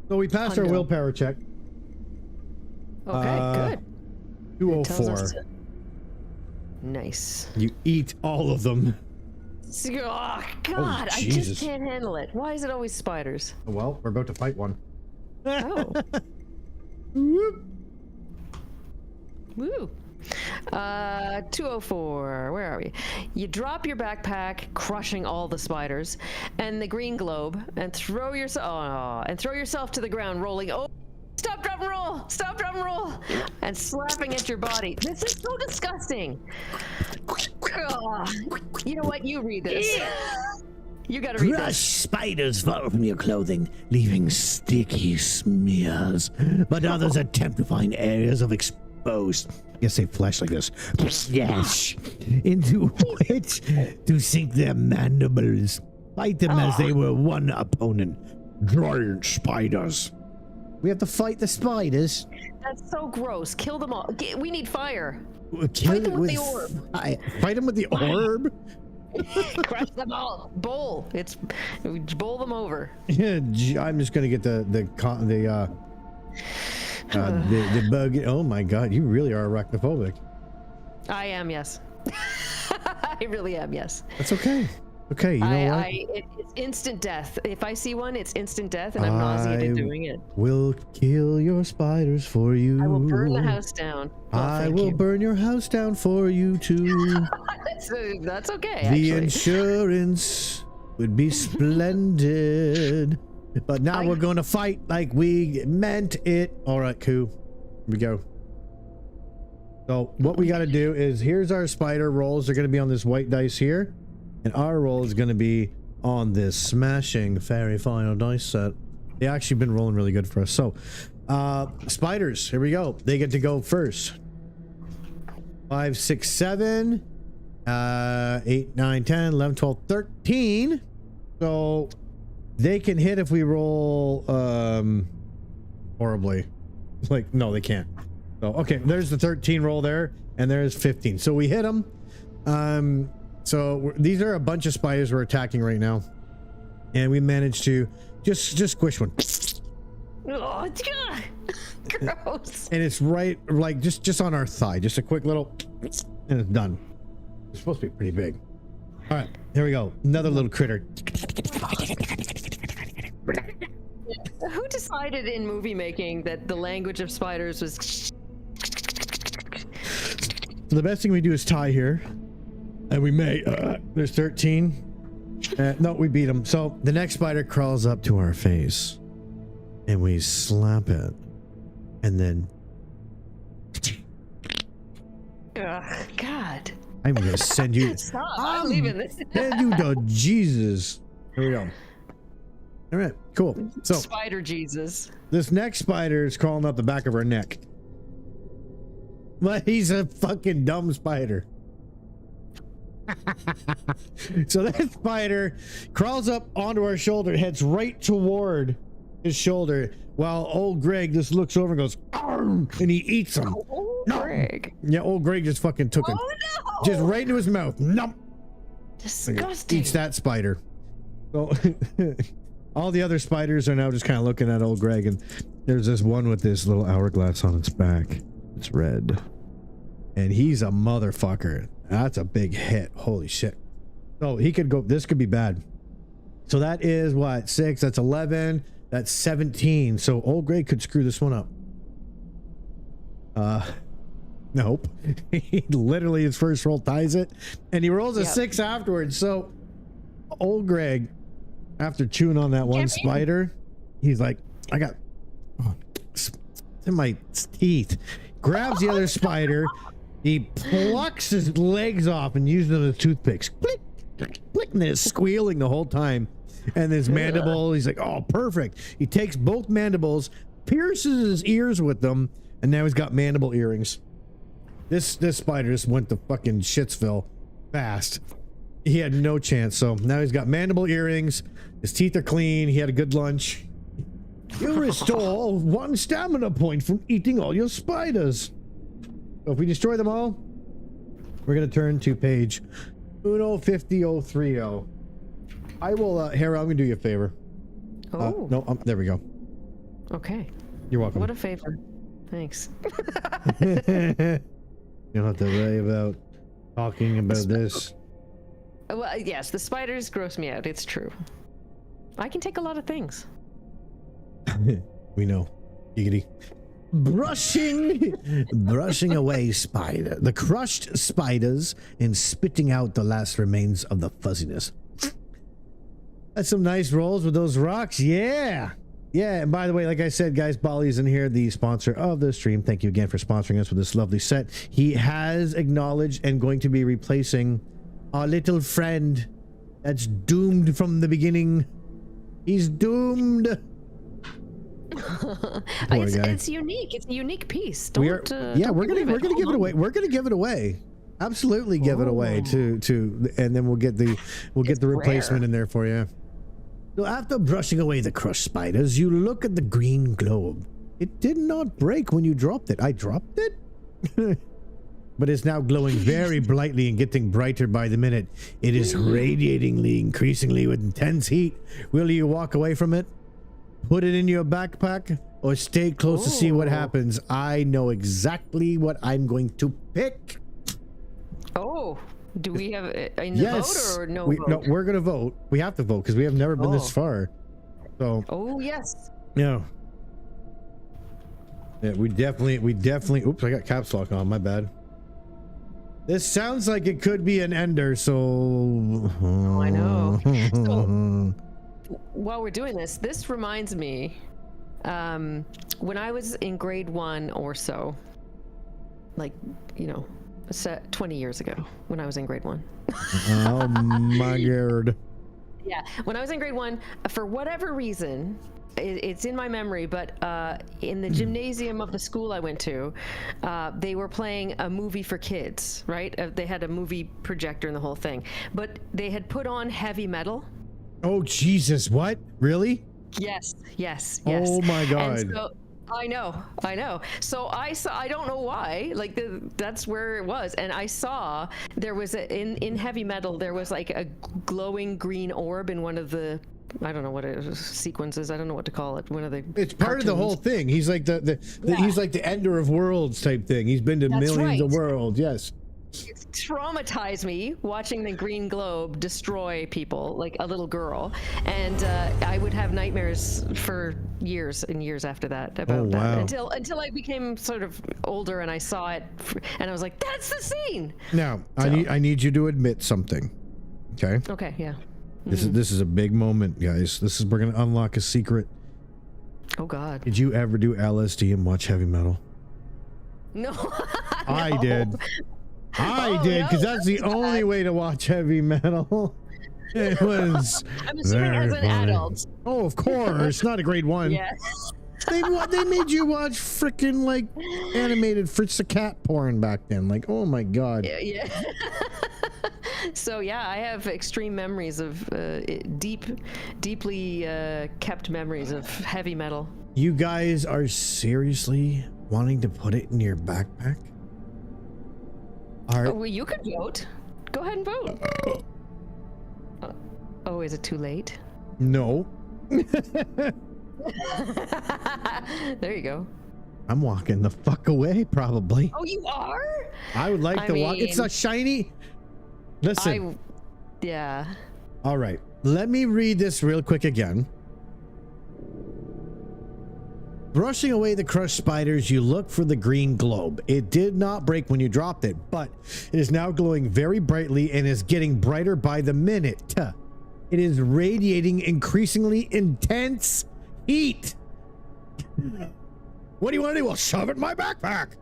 So we passed our willpower check. Okay, good. 204. Nice. You eat all of them. Oh, God, I just can't handle it. Why is it always spiders? Well, we're about to fight one. Oh. Whoop. Woo. 204. Where are we? You drop your backpack, crushing all the spiders, and the green globe, and throw yourself to the ground, rolling. Oh, stop, drop, and roll! Stop, drop, and roll! And slapping at your body. This is so disgusting. You know what? You read this. You gotta read Crush this. spiders fall from your clothing, leaving sticky smears. But others attempt to find areas of exposed, say flesh like this, yes, into which to sink their mandibles. Fight them as they were one opponent. Giant spiders. We have to fight the spiders. That's so gross. Kill them all. We need fire. Kill Fight them with the orb. Fight him with the orb? Crush them all. Bowl. Bowl them over. Yeah, I'm just gonna get the bug. Oh my God, you really are arachnophobic. I am, yes. I really am, yes. That's okay. Okay, you know what? It's instant death. If I see one, it's instant death, and I'm nauseated doing it. Will kill your spiders for you. I will burn the house down. Oh, I will burn your house down for you too. That's okay. The actually. insurance would be splendid. But now we're going to fight like we meant it. All right, cool. Here we go. So what we got to do is, here's our spider rolls. They're going to be on this white dice here. And our roll is going to be on this smashing fairy final dice set. They actually been rolling really good for us. So, spiders, here we go. They get to go first. 5, 6, 7, 8, 9, 10, 11, 12, 13. So they can hit if we roll horribly. Like, no, they can't. So, okay, there's the 13 roll there, and there's 15. So we hit them. So these are a bunch of spiders we're attacking right now, and we managed to just squish one. Oh, gross. And it's right, like just on our thigh, just a quick little, and it's done. It's supposed to be pretty big. All right, here we go. Another little critter. Who decided in movie making that the language of spiders was? So the best thing we do is tie here. And we may, there's 13. No, we beat him. So the next spider crawls up to our face and we slap it. And then. God. I'm going to send you. Stop. I'm leaving this. Send you to Jesus. Here we go. All right, cool. So Spider Jesus. this next spider is crawling up the back of our neck. But he's a fucking dumb spider. So that spider crawls up onto our shoulder, heads right toward his shoulder, while old Greg just looks over and goes, "Arr!" and he eats him. Oh, Greg. Yeah, old Greg just fucking took him. Oh Just right into his mouth. Nom. Disgusting. Eats that spider. So all the other spiders are now just kind of looking at old Greg, and there's this one with this little hourglass on its back. It's red. And he's a motherfucker. That's a big hit. Holy shit. So he could go, this could be bad. So that is what, 6, that's 11, that's 17. So old Greg could screw this one up. Nope. He literally, his first roll ties it, and he rolls a 6 afterwards. So old Greg, after chewing on that one spider, he's like, I got it's in my teeth. Grabs the other spider, he plucks his legs off and uses them as toothpicks. Click, click, click, and then it's squealing the whole time. And his mandible, he's like, oh, perfect. He takes both mandibles, pierces his ears with them, and now he's got mandible earrings. This spider just went to fucking Shitsville fast. He had no chance. So now he's got mandible earrings. His teeth are clean. He had a good lunch. You restore 1 stamina point from eating all your spiders. So if we destroy them all, we're going to turn to page 150030. I will, Hera, I'm going to do you a favor. Oh. No, there we go. Okay. You're welcome. What a favor. Thanks. You don't have to worry about talking about this. Well, yes, the spiders gross me out. It's true. I can take a lot of things. We know. Giggity. Brushing away the crushed spiders and spitting out the last remains of the fuzziness. That's some nice rolls with those rocks. Yeah. Yeah, and by the way, like I said, guys, Bali's in here, the sponsor of the stream. Thank you again for sponsoring us with this lovely set. He has acknowledged and going to be replacing our little friend that's doomed from the beginning. He's doomed. It's unique. It's a unique piece. We're gonna give it away. We're gonna give it away. Absolutely give it away to and then we'll get the replacement in there for you. So after brushing away the crushed spiders, you look at the green globe. It did not break when you dropped it. I dropped it? But it's now glowing very brightly and getting brighter by the minute. It is radiatingly, increasingly with intense heat. Will you walk away from it? Put it in your backpack? Or stay close to see what happens? I know exactly what I'm going to pick. Oh. Do we have in the vote or no vote? No, we're gonna vote. We have to vote because we have never been this far. So. Oh yes. Yeah. Yeah, we definitely. Oops, I got caps lock on. My bad. This sounds like it could be an ender. So. Oh, I know. So, while we're doing this reminds me, when I was in grade 1 or so, like 20 years ago when I was in grade 1. Oh my god. Yeah, when I was in grade 1, for whatever reason, it's in my memory, but in the gymnasium of the school I went to, they were playing a movie for kids, right? They had a movie projector and the whole thing, but they had put on heavy metal. Oh Jesus, what? Really? Yes. Oh my god. And so, I know. So I don't know why, like that's where it was. And I saw there was in heavy metal, there was like a glowing green orb in one of the, I don't know what it is, sequences. I don't know what to call it. One of the It's part of the whole thing. He's like he's like the ender of worlds type thing. He's been to millions of worlds. Yes. It traumatized me watching the green globe destroy people, like a little girl, and I would have nightmares for years and years after that about that until I became sort of older and I saw it and I was like, that's the scene. Now I need you to admit something. Okay, yeah. This is a big moment, guys. We're gonna unlock a secret. Oh god. Did you ever do LSD and watch heavy metal? No. I did. I did, because that's the only way to watch heavy metal. It was. I'm assuming as an adult. Oh, of course, not a grade 1. Yes. They made you watch freaking like animated Fritz the Cat porn back then. Like, oh my god. Yeah. So yeah, I have extreme memories of deeply kept memories of heavy metal. You guys are seriously wanting to put it in your backpack? All right. Oh, well, you could vote. Go ahead and vote. Oh, is it too late? No. There you go. I'm walking the fuck away, probably. Oh, you are? I would like I to walk. It's mean, a shiny. Listen. Yeah. All right. Let me read this real quick again. Brushing away the crushed spiders, you look for the green globe. It did not break when you dropped it, but it is now glowing very brightly and is getting brighter by the minute. It is radiating increasingly intense heat. What do you want to do? Well, shove it in my backpack.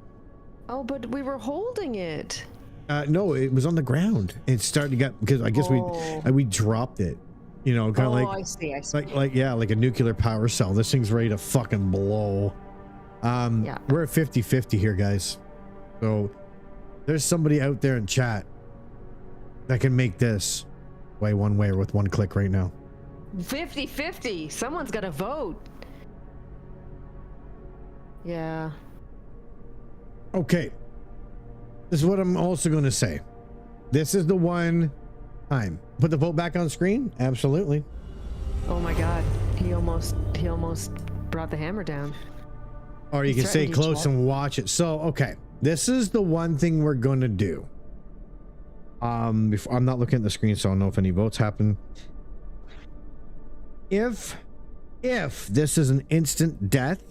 Oh, but we were holding it. No, it was on the ground. It started to get, because I guess we dropped it. You know, kind of like, I see. like a nuclear power cell. This thing's ready to fucking blow. Yeah. We're at 50-50 here, guys. So there's somebody out there in chat that can make this way one way with one click right now. 50-50. Someone's got to vote. Yeah. Okay. This is what I'm also going to say. This is the one time. Put the vote back on screen? Absolutely. Oh my God. He almost brought the hammer down. Or you He can stay threatened you, close Chad. and watch it. So, okay. This is the one thing we're going to do. Before, I'm not looking at the screen, so I don't know if any votes happen. If this is an instant death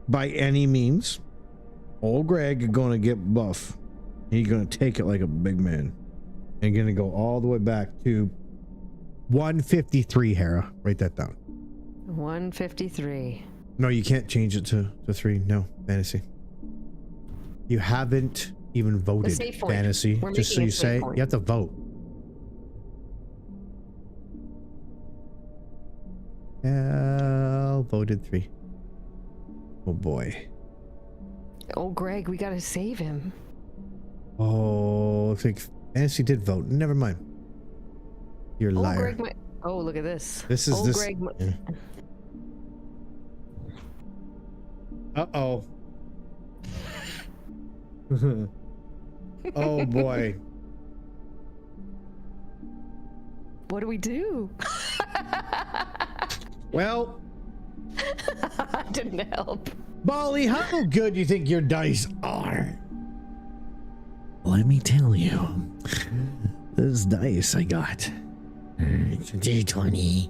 by any means, old Greg is going to get buff. He's going to take it like a big man. And going to go all the way back to 153, Hera. Write that down. 153. No, you can't change it to 3. No, fantasy. You haven't even voted, save point. fantasy. We're Just so making you a say, save point. you have to vote. Voted 3. Oh boy. Oh, Greg, we got to save him. Oh, looks like fantasy did vote. Never mind. You're a Oh, liar. Greg oh, look at this. This is oh, this. Greg Yeah. Uh-oh. Oh boy. What do we do? Well, Didn't help. Bolly, how good do you think your dice are? Let me tell you, this dice I got. It's a D20.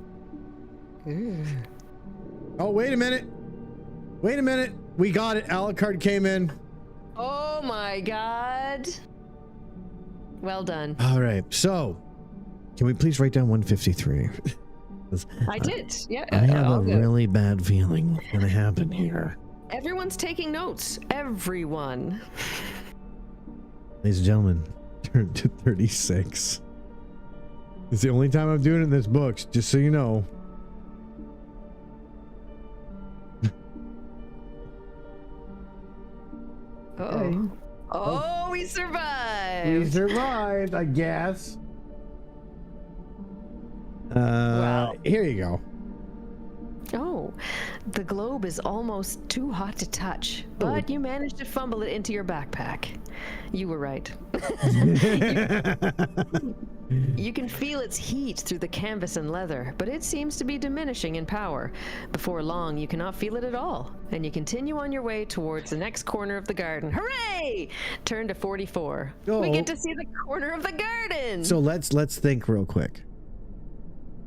Oh, wait a minute. Wait a minute. We got it. Alucard came in. Oh my God. Well done. All right. So, can we please write down 153? I did. Yeah. I have I'll a go. really bad feeling what's gonna happen here. Everyone's taking notes. Everyone. Ladies and gentlemen, turn to 36. It's the only time I'm doing it in this book, just so you know. Uh-oh. Oh, we survived. We survived, I guess. Wow. Here you go. Oh, the globe is almost too hot to touch, but you managed to fumble it into your backpack. You were right. You can feel its heat through the canvas and leather, but it seems to be diminishing in power. Before long, you cannot feel it at all, and you continue on your way towards the next corner of the garden. Hooray! Turn to 44. Oh. We get to see the corner of the garden. So let's think real quick.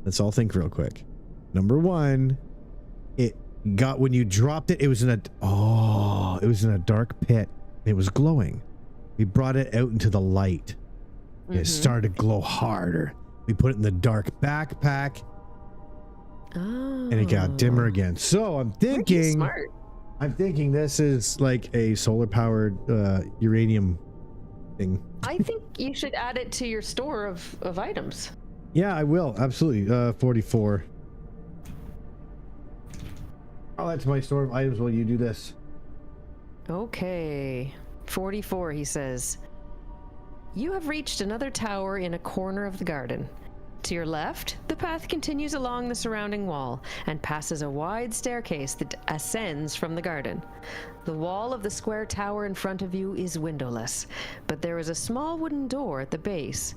Let's all think real quick. Number one, it got, when you dropped it, it was in a dark pit. It was glowing. We brought it out into the light. It started to glow harder. We put it in the dark backpack, and it got dimmer again. So I'm thinking, Smart. this is like a solar powered uranium thing. I think you should add it to your store of items. Yeah, I will. Absolutely. 44. I'll add to my store of items while you do this. Okay. 44, he says. You have reached another tower in a corner of the garden. To your left, the path continues along the surrounding wall and passes a wide staircase that ascends from the garden. The wall of the square tower in front of you is windowless, but there is a small wooden door at the base.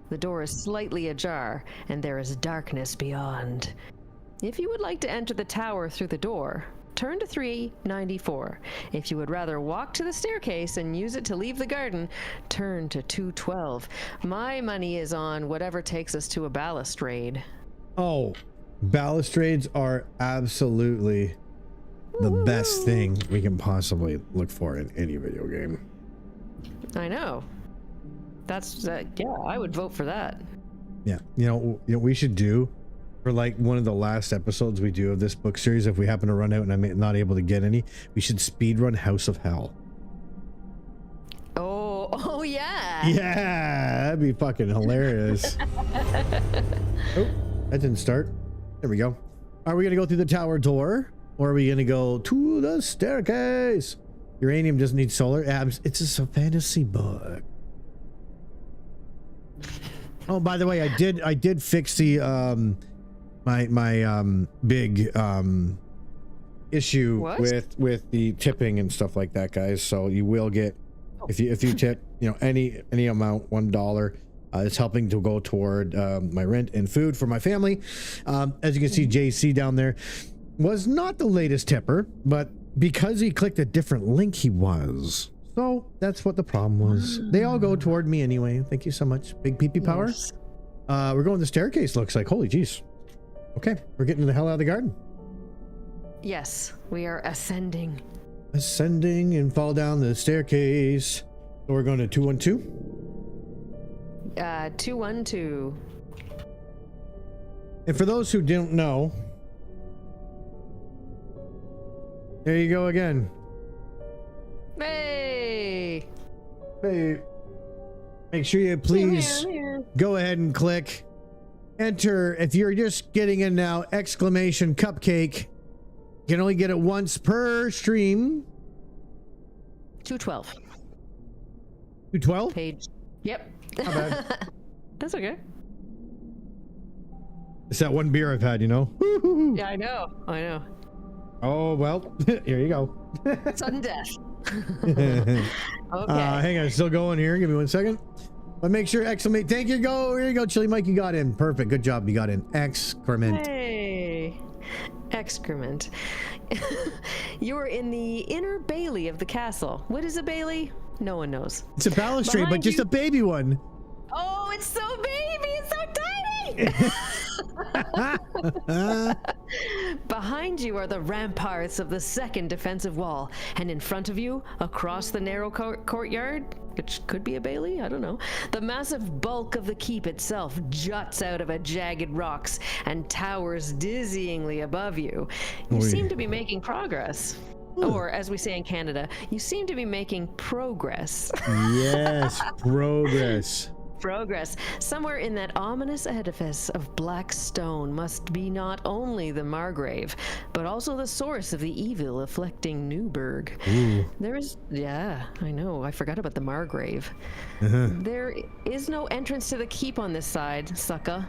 The door is slightly ajar, and there is darkness beyond. If you would like to enter the tower through the door, turn to 394. If you would rather walk to the staircase and use it to leave the garden, turn to 212. My money is on whatever takes us to a balustrade. Oh, balustrades are absolutely the best thing we can possibly look for in any video game. I know. That's yeah, I would vote for that. Yeah, you know we should do for like one of the last episodes we do of this book series. If we happen to run out and I'm not able to get any, we should speedrun House of Hell. Oh yeah. Yeah, that'd be fucking hilarious. Oh, that didn't start. There we go. Are we gonna go through the tower door, or are we gonna go to the staircase? Uranium doesn't need solar. It's just a fantasy book. Oh, by the way, I did fix the my big issue What? with the tipping and stuff like that, guys. So you will get, if you tip, you know, any amount, $1, it's helping to go toward my rent and food for my family. As you can see, JC down there was not the latest tipper, but because he clicked a different link, he was. So that's what the problem was. They all go toward me anyway. Thank you so much. Big PP power. Yes. We're going the staircase, looks like. Holy jeez. Okay, we're getting the hell out of the garden. Yes, we are ascending. Ascending and fall down the staircase. So we're going to 212. 212. And for those who don't know, there you go again. Hey! Hey, make sure you please go ahead and click enter. If you're just getting in now, exclamation cupcake. You can only get it once per stream. 212. 212? Page. Yep. Not bad. That's okay. It's that one beer I've had, you know? Yeah, I know. Oh, well, here you go. Sudden death. Okay. Hang on, still going here. Give me 1 second. But make sure exclamate. Thank you. Go. Here you go, Chili Mike. You got in. Perfect. Good job. You got in. Excrement. Hey. Excrement. You are in the inner bailey of the castle. What is a bailey? No one knows. It's a balustrade, but Behind just you- a baby one. Oh, it's so baby. It's so tiny. Behind you are the ramparts of the second defensive wall, and in front of you, across the narrow courtyard, which could be a bailey, I don't know, the massive bulk of the keep itself juts out of a jagged rocks and towers dizzyingly above you. You Oy. seem to be making progress. Or, as we say in Canada, you seem to be making progress. Yes, progress. Progress. Somewhere in that ominous edifice of black stone must be not only the Margrave, but also the source of the evil afflicting Newburgh. Ooh. There is, yeah, I know, I forgot about the Margrave. There is no entrance to the keep on this side, sucker.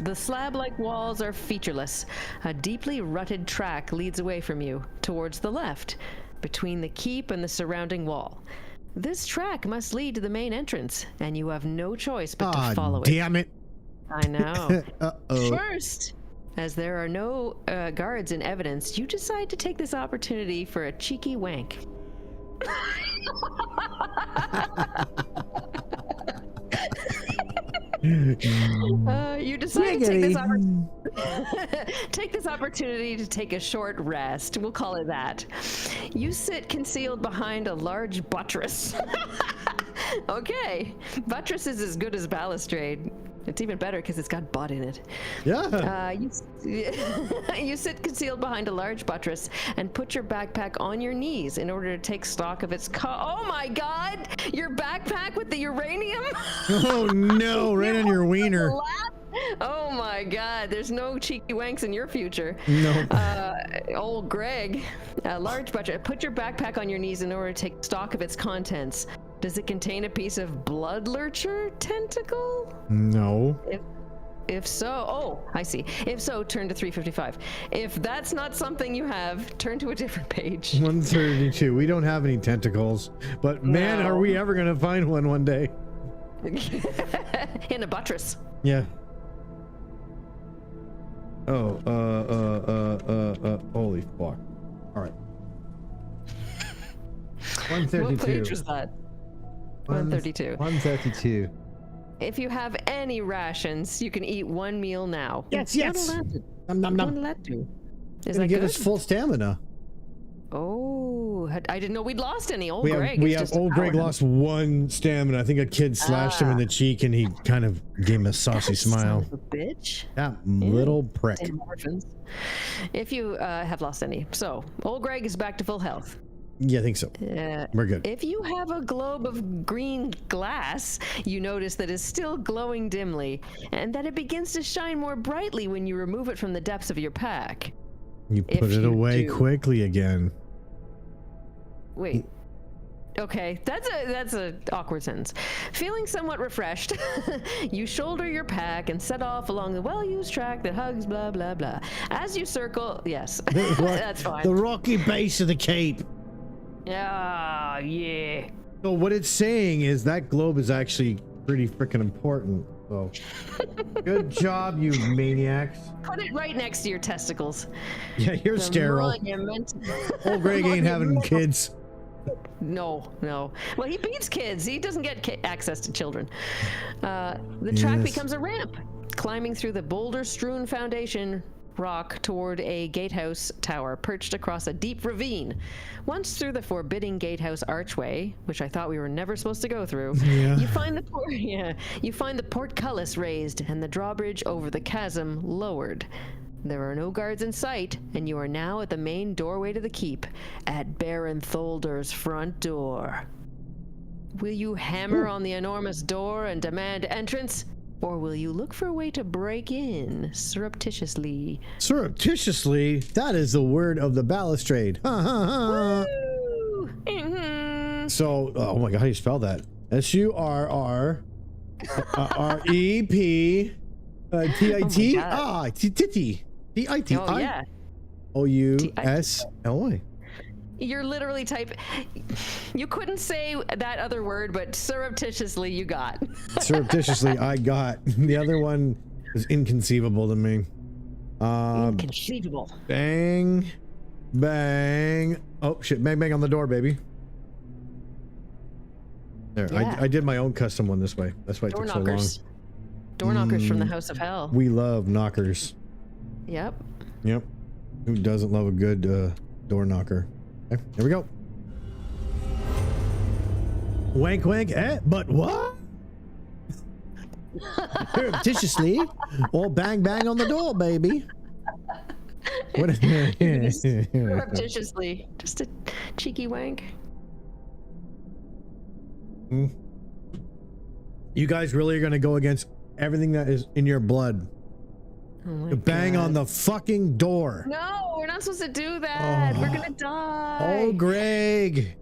The slab-like walls are featureless. A deeply rutted track leads away from you, towards the left, between the keep and the surrounding wall. This track must lead to the main entrance, and you have no choice but to follow it. Damn it. I know. Uh-oh. First, as there are no guards in evidence, you decide to take this opportunity for a cheeky wank. You decide to take this opportunity to take a short rest. We'll call it that. You sit concealed behind a large buttress. Okay, buttress is as good as balustrade. It's even better because it's got butt in it. Yeah. You sit concealed behind a large buttress and put your backpack on your knees in order to take stock of its oh my god! Your backpack with the uranium? Oh no, right on your wiener. Oh my god, there's no cheeky wanks in your future. No. Old Greg, a large buttress. Put your backpack on your knees in order to take stock of its contents. Does it contain a piece of blood lurcher tentacle? No. If so, oh, I see. If so, turn to 355. If that's not something you have, turn to a different page. 132. We don't have any tentacles, but man, No. are we ever gonna find one day? In a buttress. Yeah. Oh, holy fuck. All right. 132. What page was that? 132. 132. If you have any rations, you can eat one meal now. Yes, You're yes. not allowed to. Nom, nom, You're nom. not allowed to. Is Gonna that give good? us full stamina. Oh, I didn't know we'd lost any. Old We Greg. have old Greg lost 1 stamina. I think a kid slashed him in the cheek and he kind of gave him a saucy smile. Son of a bitch. That little prick. Damn orphans. If you have lost any. So, old Greg is back to full health. Yeah, I think so. We're good. If you have a globe of green glass, you notice that it's still glowing dimly, and that it begins to shine more brightly when you remove it from the depths of your pack. You if put it you away do. quickly again. Wait. Okay, that's a awkward sentence. Feeling somewhat refreshed, you shoulder your pack and set off along the well-used track that hugs blah blah blah. As you circle, yes, that's fine. The rocky base of the cape. Yeah. So what it's saying is that globe is actually pretty freaking important. So good job, you maniacs. Put it right next to your testicles. Yeah, you're The sterile. monument- Old Greg ain't having kids. No. Well, he beats kids. He doesn't get access to children. The track Yes. becomes a ramp, climbing through the boulder-strewn foundation rock toward a gatehouse tower perched across a deep ravine. Once through the forbidding gatehouse archway, which I thought we were never supposed to go through, you find the portcullis raised and the drawbridge over the chasm lowered. There are no guards in sight, and you are now at the main doorway to the keep, at Baron Tholder's front door. Will you hammer on the enormous door and demand entrance? Or will you look for a way to break in surreptitiously? Surreptitiously? That is the word of the balustrade. Ha ha ha. Woo! Mhm. So, oh my god, how do you spell that? SURRREP TIT? God. Ah, Titi. TITI. Oh, yeah. OUSLY. You're literally you couldn't say that other word, but surreptitiously you got. Surreptitiously, I got. The other one is inconceivable to me. Inconceivable. Bang. Bang. Oh, shit. Bang, bang on the door, baby. There, Yeah. I did my own custom one this way. That's why it Door took so long. knockers. Door knockers from the House of Hell. We love knockers. Yep. Yep. Who doesn't love a good door knocker? Okay, here we go. Wank, wank. But what? Surreptitiously. Or bang, bang on the door, baby. What? Surreptitiously. Just a cheeky wank. You guys really are going to go against everything that is in your blood. Oh my To bang God. on the fucking door. No, we're not supposed to do that. We're gonna die. Oh, Greg.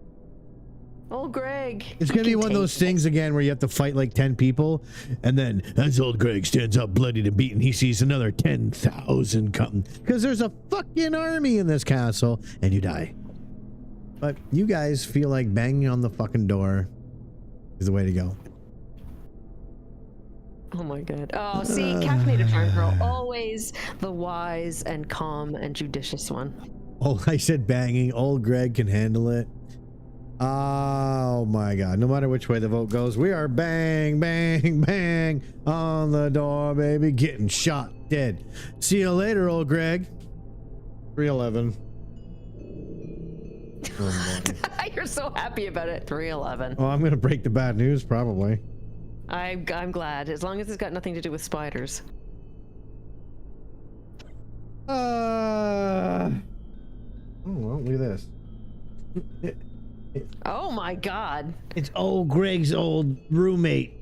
Old Greg. It's going to be one of those things again where you have to fight like 10 people. And then as old Greg stands up bloodied and beaten, he sees another 10,000 come. Because there's a fucking army in this castle. And you die. But you guys feel like banging on the fucking door is the way to go. Oh my God. Oh, see, caffeinated farm girl, always the wise and calm and judicious one. Oh, I said banging. Old Greg can handle it. Oh my God. No matter which way the vote goes, we are bang, bang, bang on the door, baby. Getting shot dead. See you later, old Greg. 311. You're so happy about it. 311. Oh, I'm going to break the bad news, probably. I'm glad, as long as it's got nothing to do with spiders. Oh, well, look at this. Oh my God. It's old Greg's old roommate,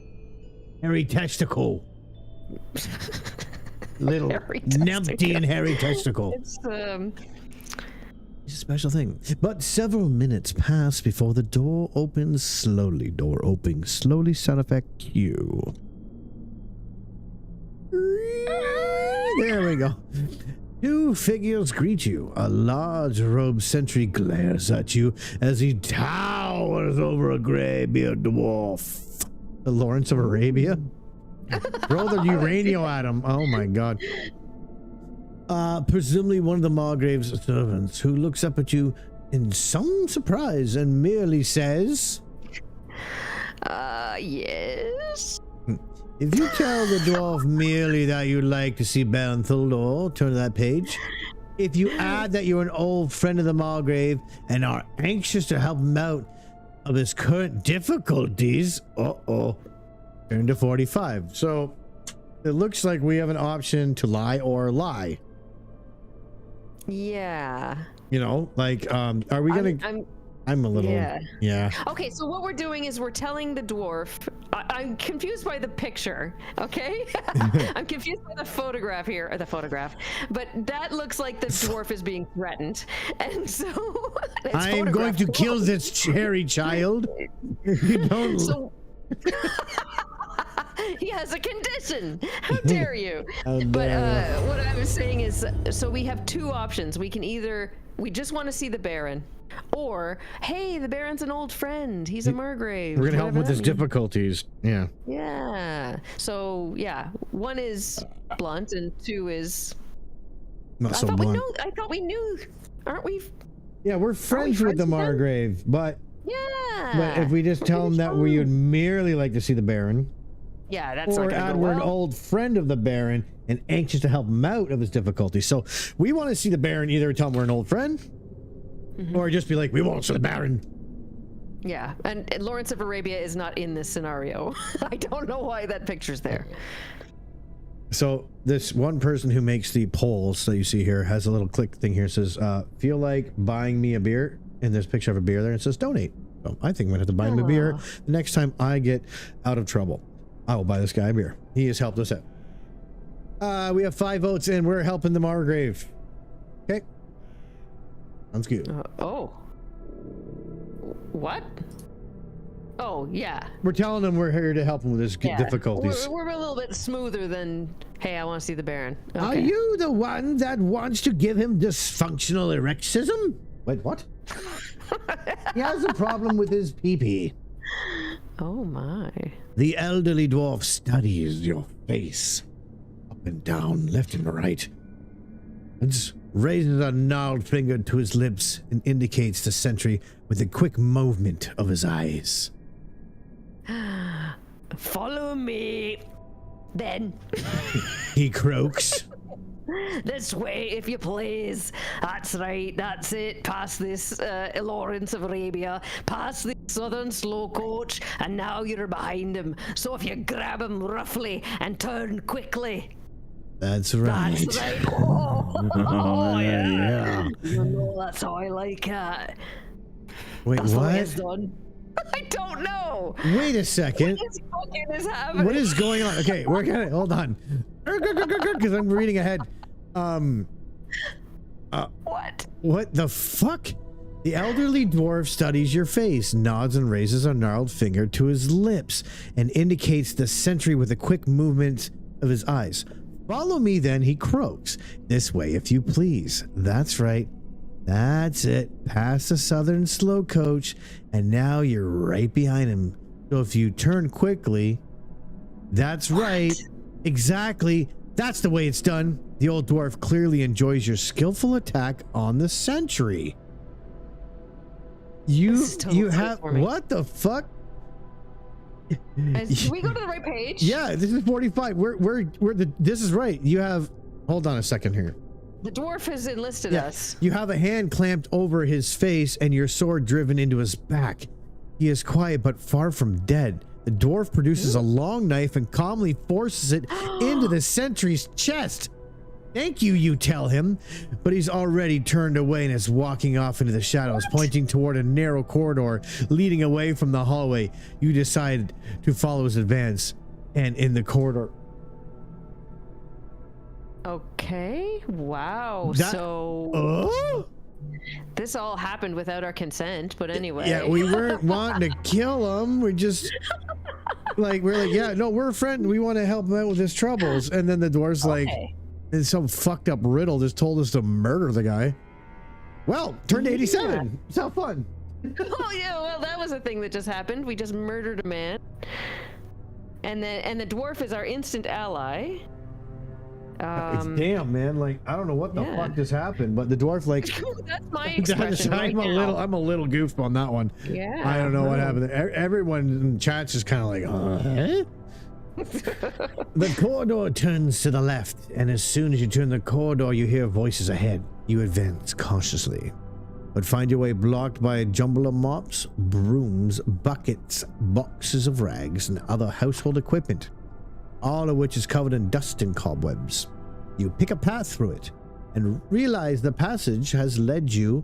Harry Testicle. Little Harry numpty and hairy testicle. It's It's a special thing. But several minutes pass before the door opens slowly. Door opening slowly. Sound effect cue. There we go. Two figures greet you. A large robed sentry glares at you as he towers over a graybeard dwarf. The Lawrence of Arabia? Throw the uranium at him. Oh my god. Presumably one of the Margrave's servants, who looks up at you in some surprise and merely says, Yes. if you tell the dwarf merely that you'd like to see Baron Thuldor, turn to that page. If you add that you're an old friend of the Margrave and are anxious to help him out of his current difficulties, Turn to 45. So it looks like we have an option to lie or lie. Yeah. You know, like, are we gonna? I'm a little. Yeah. Okay, so what we're doing is we're telling the dwarf. I'm confused by the picture. Okay, I'm confused by the photograph here, or the photograph. But that looks like the dwarf is being threatened, and so I am going to kill this cherry child. You don't. So, he has a condition. How dare you? But what I was saying is, so we have two options. We can either we just want to see the Baron, or hey, the Baron's an old friend. He's a Margrave. We're gonna help him with his difficulties. Yeah. Yeah. So yeah, one is blunt and two is. Not so blunt. I thought we knew. Aren't we? Yeah, we're friends with the Margrave, but if we just tell him that we would merely like to see the Baron. Yeah, that's or not gonna add go we're well. an old friend of the Baron and anxious to help him out of his difficulties. So we want to see the Baron, either tell him we're an old friend, or just be like, we won't see the Baron. Yeah, and Lawrence of Arabia is not in this scenario. I don't know why that picture's there. So this one person who makes the polls that you see here has a little click thing here. It says, feel like buying me a beer? And there's a picture of a beer there and it says donate. So I think I'm gonna have to buy him a beer the next time I get out of trouble. I will buy this guy a beer. He has helped us out. We have 5 votes and we're helping the Margrave. Okay. Sounds good. What? Oh, yeah. We're telling him we're here to help him with his difficulties. We're a little bit smoother than, hey, I want to see the Baron. Okay. Are you the one that wants to give him dysfunctional erectism? Wait, what? He has a problem with his pee-pee. Oh, my. The elderly dwarf studies your face, up and down, left and right, and raises a gnarled finger to his lips and indicates the sentry with a quick movement of his eyes. Follow me, then. He croaks. This way, if you please. That's right, that's it. Past this Lawrence of Arabia, past the southern slow coach, and now you're behind him. So if you grab him roughly and turn quickly. That's right. That's right. Oh, yeah. You know, that's how I like it. Wait, That's what? what it's done. I don't know. Wait a second. What fucking is happening? What is going on? Okay, we're gonna hold on. Because I'm reading ahead. What? What the fuck? The elderly dwarf studies your face, nods and raises a gnarled finger to his lips, and indicates the sentry with a quick movement of his eyes. Follow me, then, he croaks. This way, if you please. That's right. That's it. Past the southern slow coach, and now you're right behind him. So if you turn quickly, that's right. Exactly. That's the way it's done. The old dwarf clearly enjoys your skillful attack on the sentry. You have what the fuck? Did we go to the right page? Yeah, this is 45. This is right. You have. Hold on a second here. The dwarf has enlisted us. You have a hand clamped over his face and your sword driven into his back. He is quiet but far from dead. The dwarf produces a long knife and calmly forces it into the sentry's chest. Thank you, you tell him, but he's already turned away and is walking off into the shadows, pointing toward a narrow corridor leading away from the hallway. You decide to follow his advance, and in the corridor. Okay. Wow. This all happened without our consent, but anyway. Yeah, we weren't wanting to kill him. We just we're like, yeah, no, we're a friend. We want to help him out with his troubles. And then the dwarf's like, And some fucked up riddle just told us to murder the guy. Well, turned 87. Yeah. It's how fun. Oh yeah, well that was a thing that just happened. We just murdered a man. And the dwarf is our instant ally. It's damn, man. Like, I don't know what the fuck just happened, but the dwarf, like, that's my expression right now. I'm a little goofed on that one. Yeah. I don't know what happened. Everyone in the chat's just kind of like, The corridor turns to the left, and as soon as you turn the corridor, you hear voices ahead. You advance cautiously, but find your way blocked by a jumble of mops, brooms, buckets, boxes of rags, and other household equipment, all of which is covered in dust and cobwebs. You pick a path through it and realize the passage has led you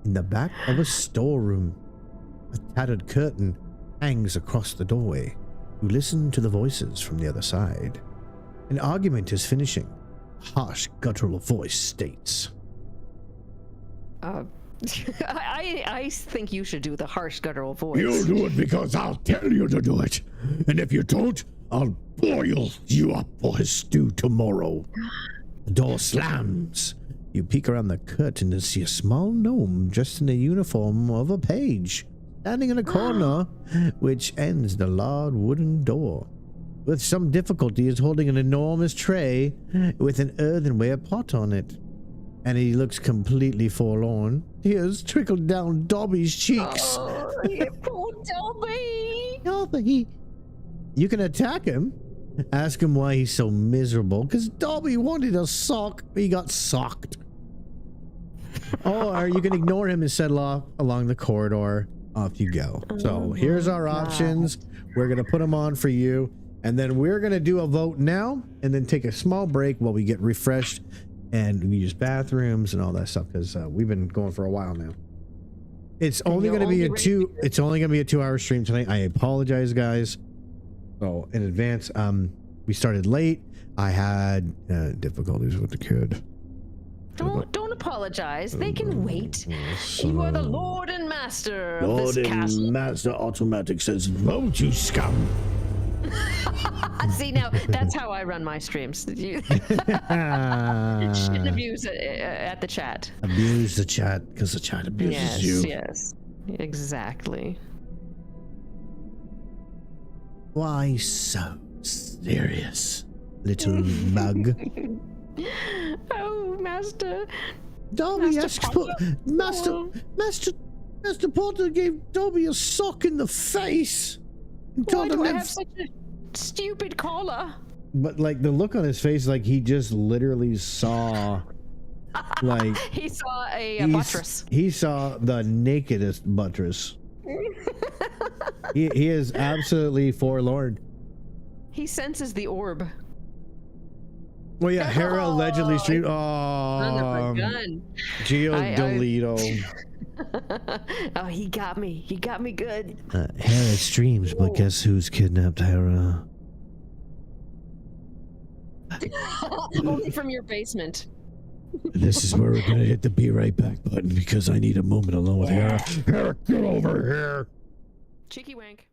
in the back of a storeroom. A tattered curtain hangs across the doorway. You listen to the voices from the other side. An argument is finishing. A harsh, guttural voice states, I think you should do the harsh guttural voice. "You'll do it because I'll tell you to do it. And if you don't, I'll boil you up for his stew tomorrow." The door slams. You peek around the curtain and see a small gnome dressed in the uniform of a page, standing in a corner, which ends the large wooden door. With some difficulty, he is holding an enormous tray with an earthenware pot on it. And he looks completely forlorn. Tears trickle down Dobby's cheeks. Oh, you poor Dobby. Dobby. You can attack him. Ask him why he's so miserable. Because Dobby wanted a sock. He got socked. Or you can ignore him and settle off along the corridor. Off you go. So here's our options. We're going to put them on for you. And then we're going to do a vote now. And then take a small break while we get refreshed. And we use bathrooms and all that stuff. Because we've been going for a while now. It's only going to be it's only going to be a 2-hour stream tonight. I apologize, guys. So in advance, we started late. I had difficulties with the kid. Don't apologize. They can wait. You are the Lord and Master of this castle. Lord and Master Ottomatik says, "Vote, you scum." See, now that's how I run my streams. You shouldn't abuse at the chat. Abuse the chat because the chat abuses you. Yes, exactly. Why so serious, little bug? Oh, Master. Dobby Master asks Potter. Master Potter gave Dobby a sock in the face. And Why told him do I that- have such a stupid collar? But like the look on his face, like he just literally saw, like He saw a buttress. he saw the nakedest buttress. he is absolutely forlorn. He senses the orb. Well, yeah, Hera allegedly streamed. Son of a gun. Giodolito. Oh, he got me. He got me good. Hera streams, but guess who's kidnapped Hera? Only from your basement. This is where we're gonna hit the be right back button because I need a moment alone with Hera. Hera, get over here. Cheeky wank.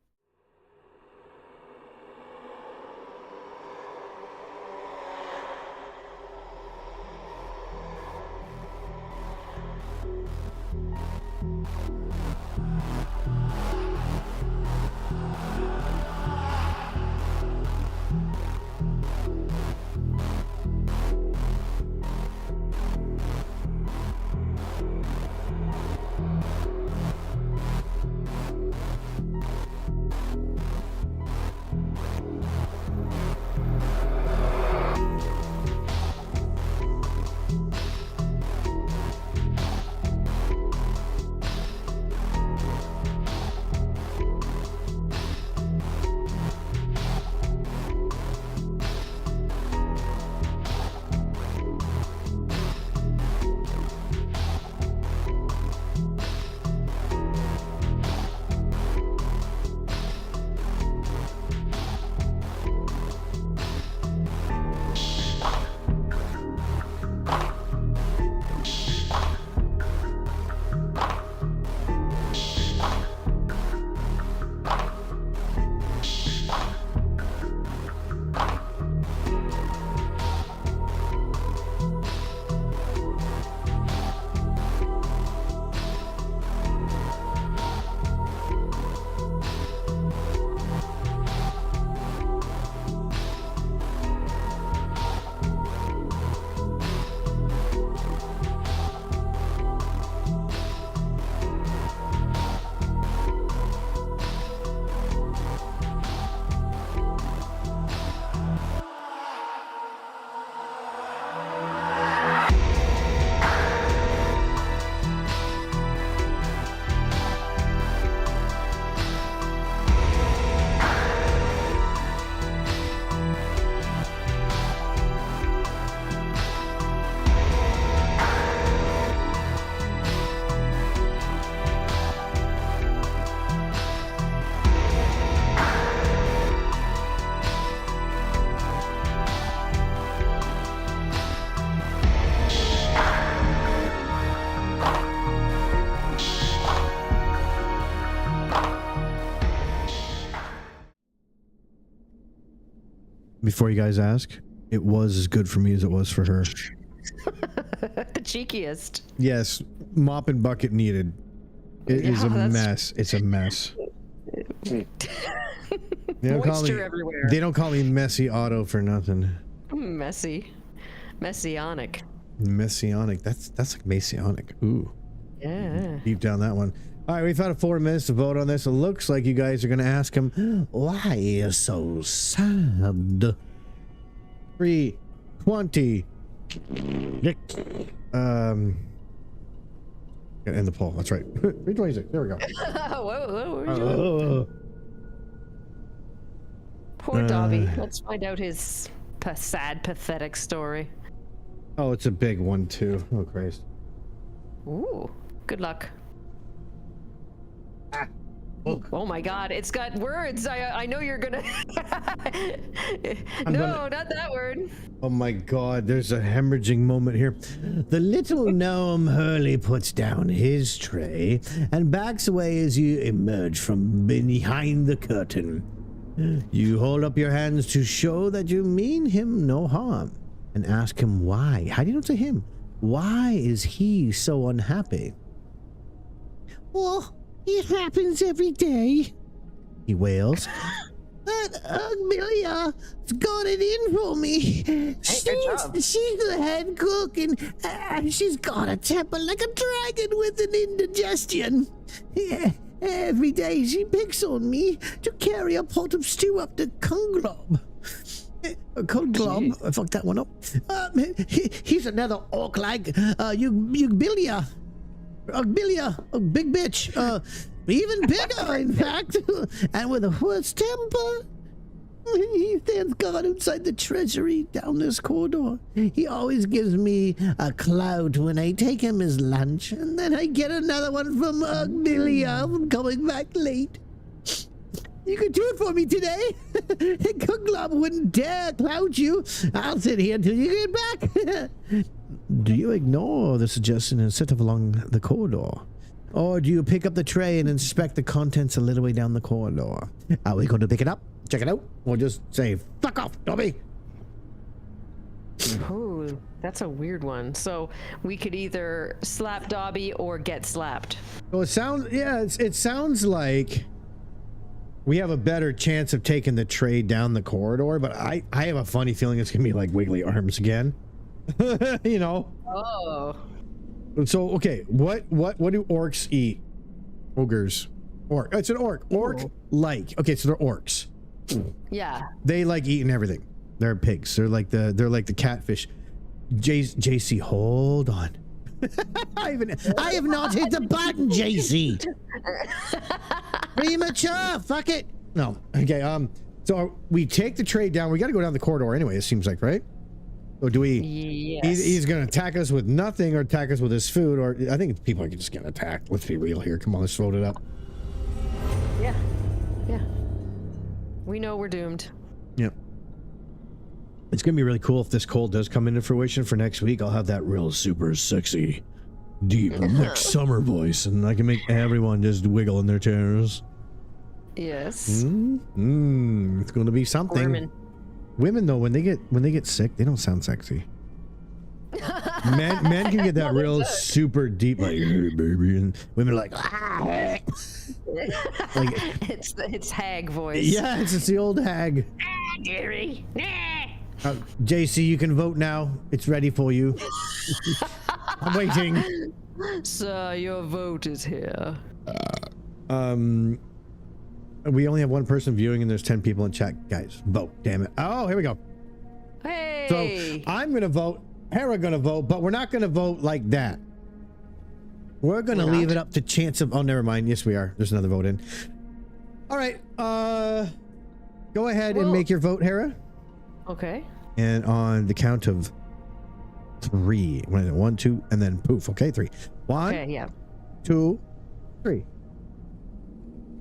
before you guys ask, it was as good for me as it was for her. The cheekiest. Yes, mop and bucket needed. It is a mess. It's a mess. They don't Moisture everywhere. They don't call me Messy Otto for nothing. Messy. Messianic. Messianic. That's like Messianic. Ooh. Yeah. Deep down that one. All right, we've had 4 minutes to vote on this. It looks like you guys are going to ask him, why are you so sad? 3, 20. Gotta end the poll. That's right. 326. There we go. Whoa, what are you doing? Poor Dobby. Let's find out his sad, pathetic story. Oh, it's a big one too. Oh, Christ. Ooh, good luck. Oh my God, it's got words. I know you're gonna. Not that word. Oh my God, there's a hemorrhaging moment here. The little gnome Hurley puts down his tray and backs away as you emerge from behind the curtain. You hold up your hands to show that you mean him no harm and ask him why. How do you know to him? Why is he so unhappy? Oh, it happens every day, He wails. That Amelia got it in for me. She's the head cook, and she's got a temper like a dragon with an indigestion. Yeah, every day she picks on me to carry a pot of stew up to Kunglob. Kunglob, I fucked that one up. He's another orc like Ugbilia. Ugbilia, a big bitch. Even bigger, in fact, and with a worse temper. He stands guard outside the treasury down this corridor. He always gives me a clout when I take him his lunch, and then I get another one from Ugbilia from coming back late. You could do it for me today. Kunglob wouldn't dare clout you. I'll sit here until you get back. Do you ignore the suggestion and sit along the corridor? Or do you pick up the tray and inspect the contents a little way down the corridor? Are we going to pick it up, check it out, or just say, fuck off, Dobby? Ooh, that's a weird one. So we could either slap Dobby or get slapped. Well, it sounds like we have a better chance of taking the tray down the corridor, but I have a funny feeling it's gonna be like wiggly arms again. You know. Oh. So okay, what do orcs eat? Ogres. Orc. It's an orc. Orc like. Okay, so they're orcs. Yeah. They like eating everything. They're pigs. They're like the catfish. JC, hold on. I have not hit the button, JC. Premature. Fuck it. No. Okay. So we take the tray down. We got to go down the corridor anyway. It seems like, right? Or do we? Yes. He's going to attack us with nothing, or attack us with his food, or I think people are just getting attacked. Let's be real here. Come on, let's load it up. Yeah. Yeah. We know we're doomed. Yep. It's gonna be really cool if this cold does come into fruition for next week. I'll have that real super sexy, deep next summer voice, and I can make everyone just wiggle in their chairs. Yes. It's gonna be something. Women though, when they get sick, they don't sound sexy. men can get that real super deep, like, hey baby, and women are like, ah. Like it's hag voice. yeah, it's the old hag. Jerry. JC, you can vote now. It's ready for you. I'm waiting. Sir, your vote is here. We only have one person viewing and there's 10 people in chat. Guys, vote. Damn it. Oh, here we go. Hey. So I'm going to vote. Hera going to vote, but we're not going to vote like that. We're going to leave it up to chance of... Oh, never mind. Yes, we are. There's another vote in. All right. Go ahead and make your vote, Hera. Okay. And on the count of 3. 1, 2, and then poof. Okay, 3. 1, Okay, yeah. 2, 3.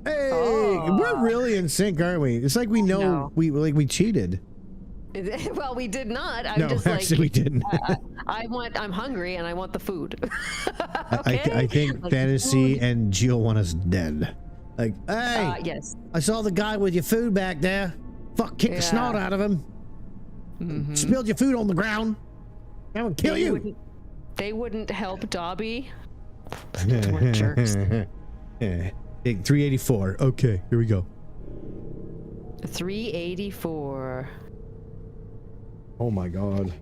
Hey, we're really in sync, aren't we? It's like we know we cheated. Well, we did not. I'm No, just actually, we didn't. I'm hungry and I want the food. I think Fantasy and Gio want us dead. Like, hey, yes. I saw the guy with your food back there. Fuck, kick the snot out of him. Spilled your food on the ground. I will kill you. They wouldn't help Dobby. What jerks. Big 384. Okay, here we go. 384. Oh my god.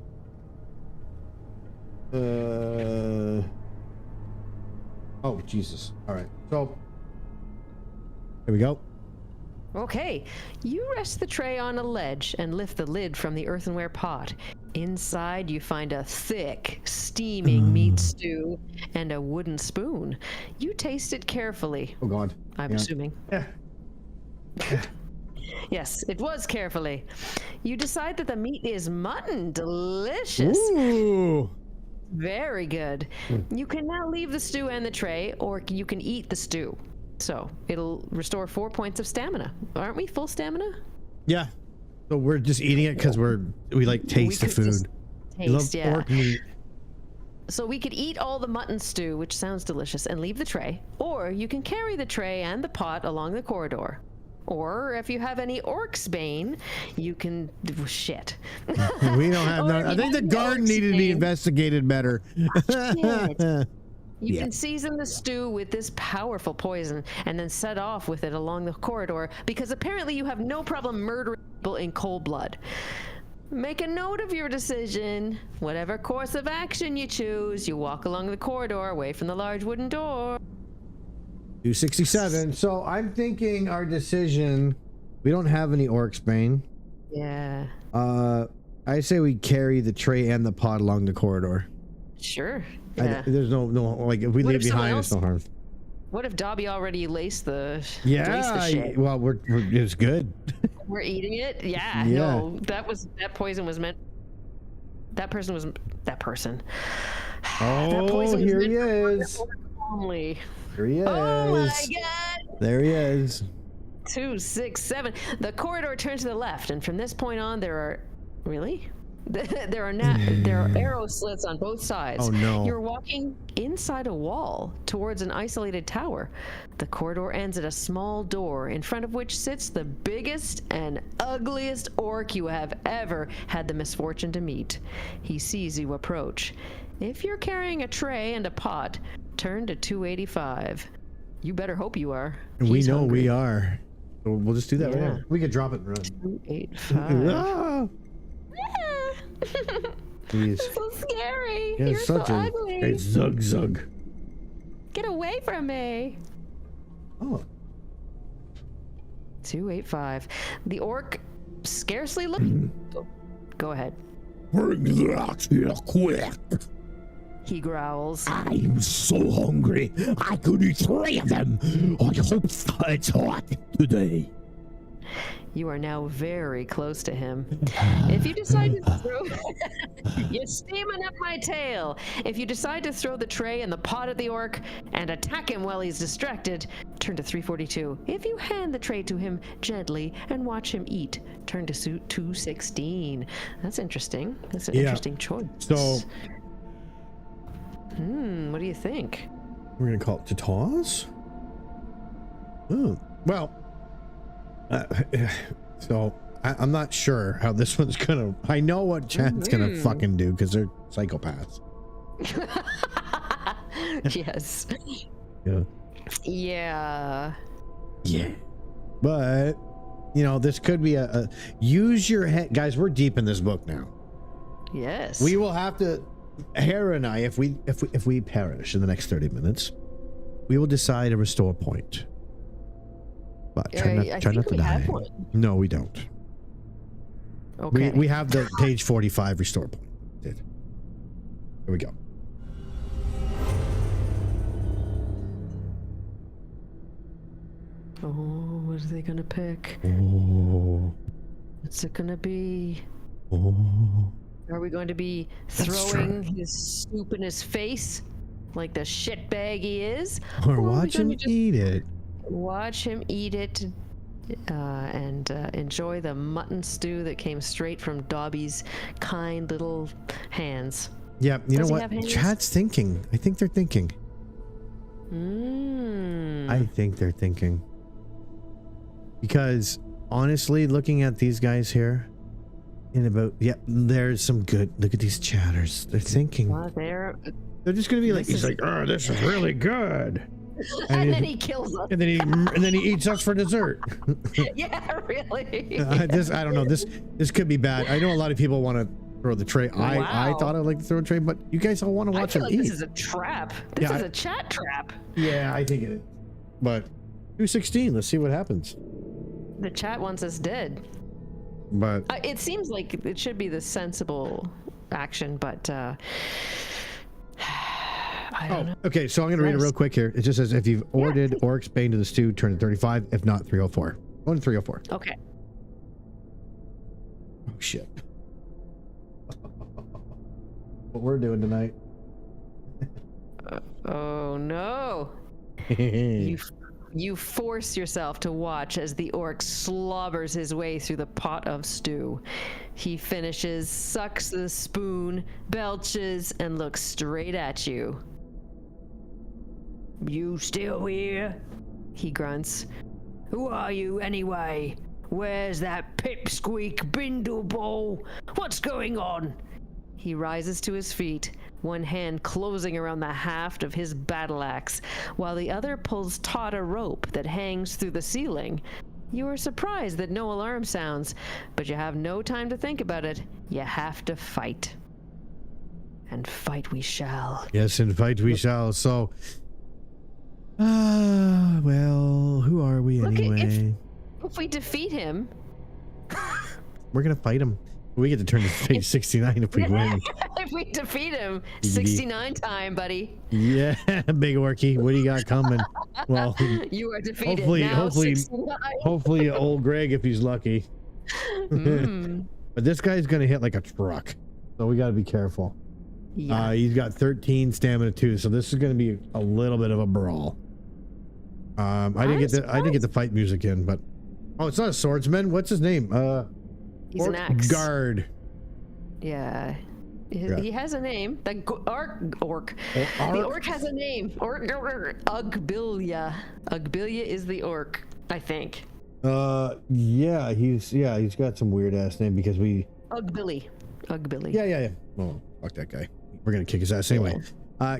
Oh Jesus. All right. So here we go. Okay, you rest the tray on a ledge and lift the lid from the earthenware pot. Inside, you find a thick, steaming meat stew and a wooden spoon. You taste it carefully. Oh god. I'm assuming. Yeah. Yes, it was carefully. You decide that the meat is mutton. Delicious. Ooh. Very good. You can now leave the stew and the tray, or you can eat the stew. So it'll restore 4 points of stamina. Aren't we full stamina? Yeah. So we're just eating it because we like taste the could just food. Taste, We love yeah. pork meat. So we could eat all the mutton stew, which sounds delicious, and leave the tray. Or you can carry the tray and the pot along the corridor. Or if you have any orc's bane, you can shit. We don't have Or no. if I you think the have the garden orc's needed to be bane. investigated better. Shit. You Yeah. can season the stew with this powerful poison and then set off with it along the corridor because apparently you have no problem murdering people in cold blood. Make a note of your decision. Whatever course of action you choose, you walk along the corridor away from the large wooden door. 267. So I'm thinking our decision. We don't have any orc's bane. Yeah. I say we carry the tray and the pot along the corridor. Sure. Yeah. There's no like if we What leave if someone behind, it's no harm. What if Dobby already laced the laced the Yeah. shit? Well, it's good. We're eating it? Yeah. Yeah. No, that poison was meant. That person. Oh, poison was here meant he for is. orc only. Here he is. Oh my god! There he is. 2, 6, 7. The corridor turns to the left, and from this point on, there are there are arrow slits on both sides. Oh, no. You're walking inside a wall towards an isolated tower. The corridor ends at a small door in front of which sits the biggest and ugliest orc you have ever had the misfortune to meet. He sees you approach. If you're carrying a tray and a pot, turn to 285. You better hope you are. We He's know hungry. we are. So we'll just do that right Yeah. now. We could drop it and run. 285. Ah, he's So scary. yeah, You're such so a ugly. zug zug. Get away from me. Oh, 285. The orc scarcely looked. Go ahead. Bring that here quick. He growls. I'm so hungry. I could eat 3 of them. I hope it's hot today. You are now very close to him. If you decide to throw... You're steaming up my tail. If you decide to throw the tray and the pot at the orc and attack him while he's distracted, turn to 342. If you hand the tray to him gently and watch him eat, turn to 216. That's interesting. That's an Yeah. interesting choice. so What do you think? we're gonna call it to toss. Oh, well. So I'm not sure how this one's gonna. I know what Chad's gonna fucking do because they're psychopaths. Yes. Yeah. Yeah. Yeah. But you know, this could be a use your head, guys. We're deep in this book now. Yes. We will have to. Hera and I, if we perish in the next 30 minutes, we will decide to restore a point. But try I not think to we die. have one. No, we don't. Okay. We have the page 45 restore point. Here we go. Oh, what are they gonna pick? Oh, What's it gonna be? oh. Are we going to be throwing his soup in his face like the shitbag he is? Or are we watch him gonna just eat it. Watch him eat it and enjoy the mutton stew that came straight from Dobby's kind little hands. Yeah, you Does know he what? have hands? Chad's thinking. I think they're thinking. I think they're thinking. Because honestly, looking at these guys here, in about, yeah, there's some good, look at these chatters. They're thinking. They're They're just going to be like, he's like, oh, this is really good. and then he kills us. And then he eats us for dessert. Yeah, really. I don't know. This could be bad. I know a lot of people want to throw the tray. I thought I'd like to throw a tray, but you guys all want to watch him like eat. This is a trap. This is a chat trap. Yeah, I think it is. But 216. Let's see what happens. The chat wants us dead. But It seems like it should be the sensible action, but I don't know. Okay, so I'm going to read it real quick here. It just says, if you've ordered Oryx Bane to the stew, turn to 35. If not, 304. Going to 304. Okay. Oh, shit. What we're doing tonight. Oh, no. You force yourself to watch as the orc slobbers his way through the pot of stew. He finishes, sucks the spoon, belches, and looks straight at you. You still here? He grunts. Who are you anyway? Where's that pipsqueak Bindleball? What's going on? He rises to his feet, one hand closing around the haft of his battle axe, while the other pulls taut a rope that hangs through the ceiling. You are surprised that no alarm sounds, but you have no time to think about it. You have to fight. And fight we shall. Yes, and fight we shall. So, well, who are we anyway? If we defeat him... We're going to fight him. We get to turn to page 69 if we win. If we defeat him, 69 time, buddy. Yeah, big orky. What do you got coming? Well, you are defeated. Hopefully, old Greg if he's lucky. But this guy's gonna hit like a truck, so we got to be careful. Yeah. He's got 13 stamina too, so this is gonna be a little bit of a brawl. I didn't get the fight music in, but it's not a swordsman. What's his name? He's an axe guard. Yeah. He has a name. The orc. The orc has a name. Ugbillia. Ugbillia is the orc, I think. Yeah, he's got some weird ass name because we. Ugbilly. Yeah. Oh, fuck that guy. We're gonna kick his ass anyway.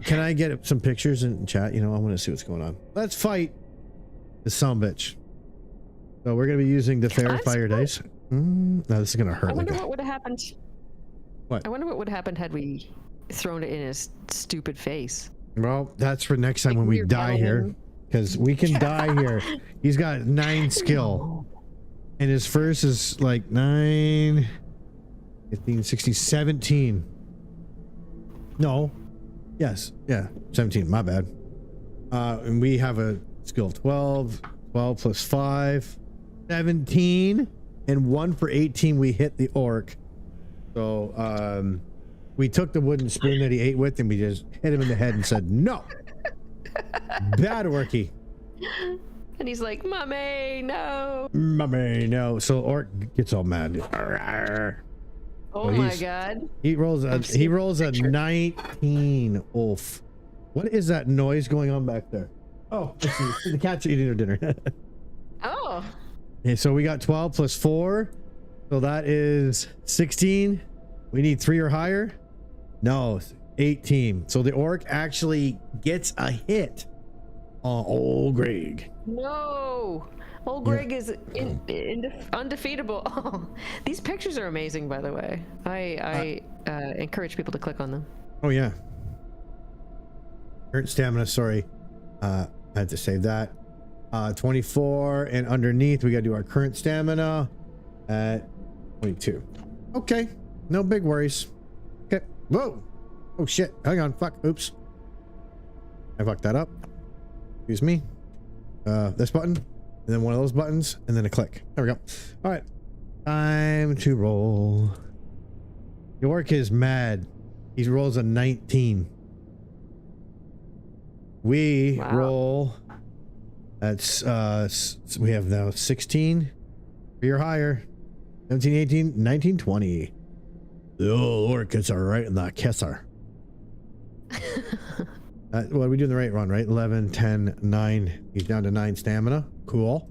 Can I get some pictures in chat? You know, I want to see what's going on. Let's fight the sumbitch. So we're gonna be using the fair fire dice. No, this is gonna hurt. I wonder what would have happened. What? I wonder what would have happened had we thrown it in his stupid face. Well, that's for next time when we die here, because we can die here. He's got 9 skill, and his first is like 9, 15, 16, 17. No, yes, yeah, 17. My bad. And we have a skill of 12 plus 5, 17. And 1 for 18, we hit the orc. So we took the wooden spoon that he ate with, and we just hit him in the head and said, "No, bad orky." And he's like, "Mummy, no." Mummy, no. So orc gets all mad. Oh my god. He rolls a 19. Oof. What is that noise going on back there? Oh, let's see. The cat's eating their dinner. Oh. Okay, so we got 12 plus 4. So that is 16. We need 3 or higher. No, 18. So the orc actually gets a hit on old Greg. No. Old Greg is undefeatable. Oh, these pictures are amazing, by the way. I encourage people to click on them. Oh, yeah. Current stamina, sorry. I had to save that. 24, and underneath we gotta do our current stamina at 22. Okay, no big worries. Okay, whoa, oh shit, hang on, fuck, oops, I fucked that up. Excuse me. This button, and then one of those buttons, and then a click. There we go. All right, time to roll. The orc is mad. He rolls a 19. We roll. That's we have now 16 or higher, 17, 18, 19, 20. The old orc gets right in the kisser. What are we doing the right run, right? 11, 10, 9. He's down to 9 stamina. Cool.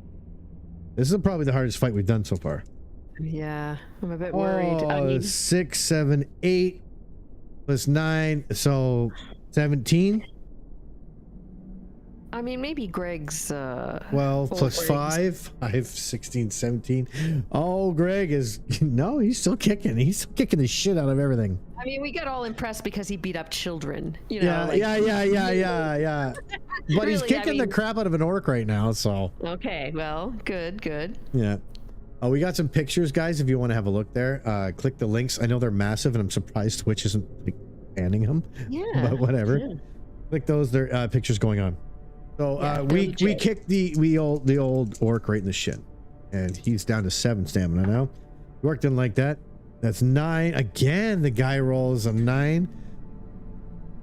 This is probably the hardest fight we've done so far. Yeah, I'm a bit worried. I Oh, mean, 6, 7, 8 plus 9, so 17. maybe Greg's 12 old plus Greg's- 5, 16, 17. Oh, Greg is no, he's still kicking. He's still kicking the shit out of everything. I mean, we got all impressed because he beat up children. You know, Yeah. But he's Really, I kicking the mean- crap out of an orc right now, so Okay, well, good. yeah. Oh, we got some pictures, guys. If you want to have a look there, click the links. I know they're massive, and I'm surprised Twitch isn't like banning them. Yeah. But whatever. Yeah. Click those. There pictures going on. So Yeah, we legit. kicked the old orc right in the shin, and he's down to 7 stamina now. Orc didn't like that. That's 9 again. The guy rolls a 9.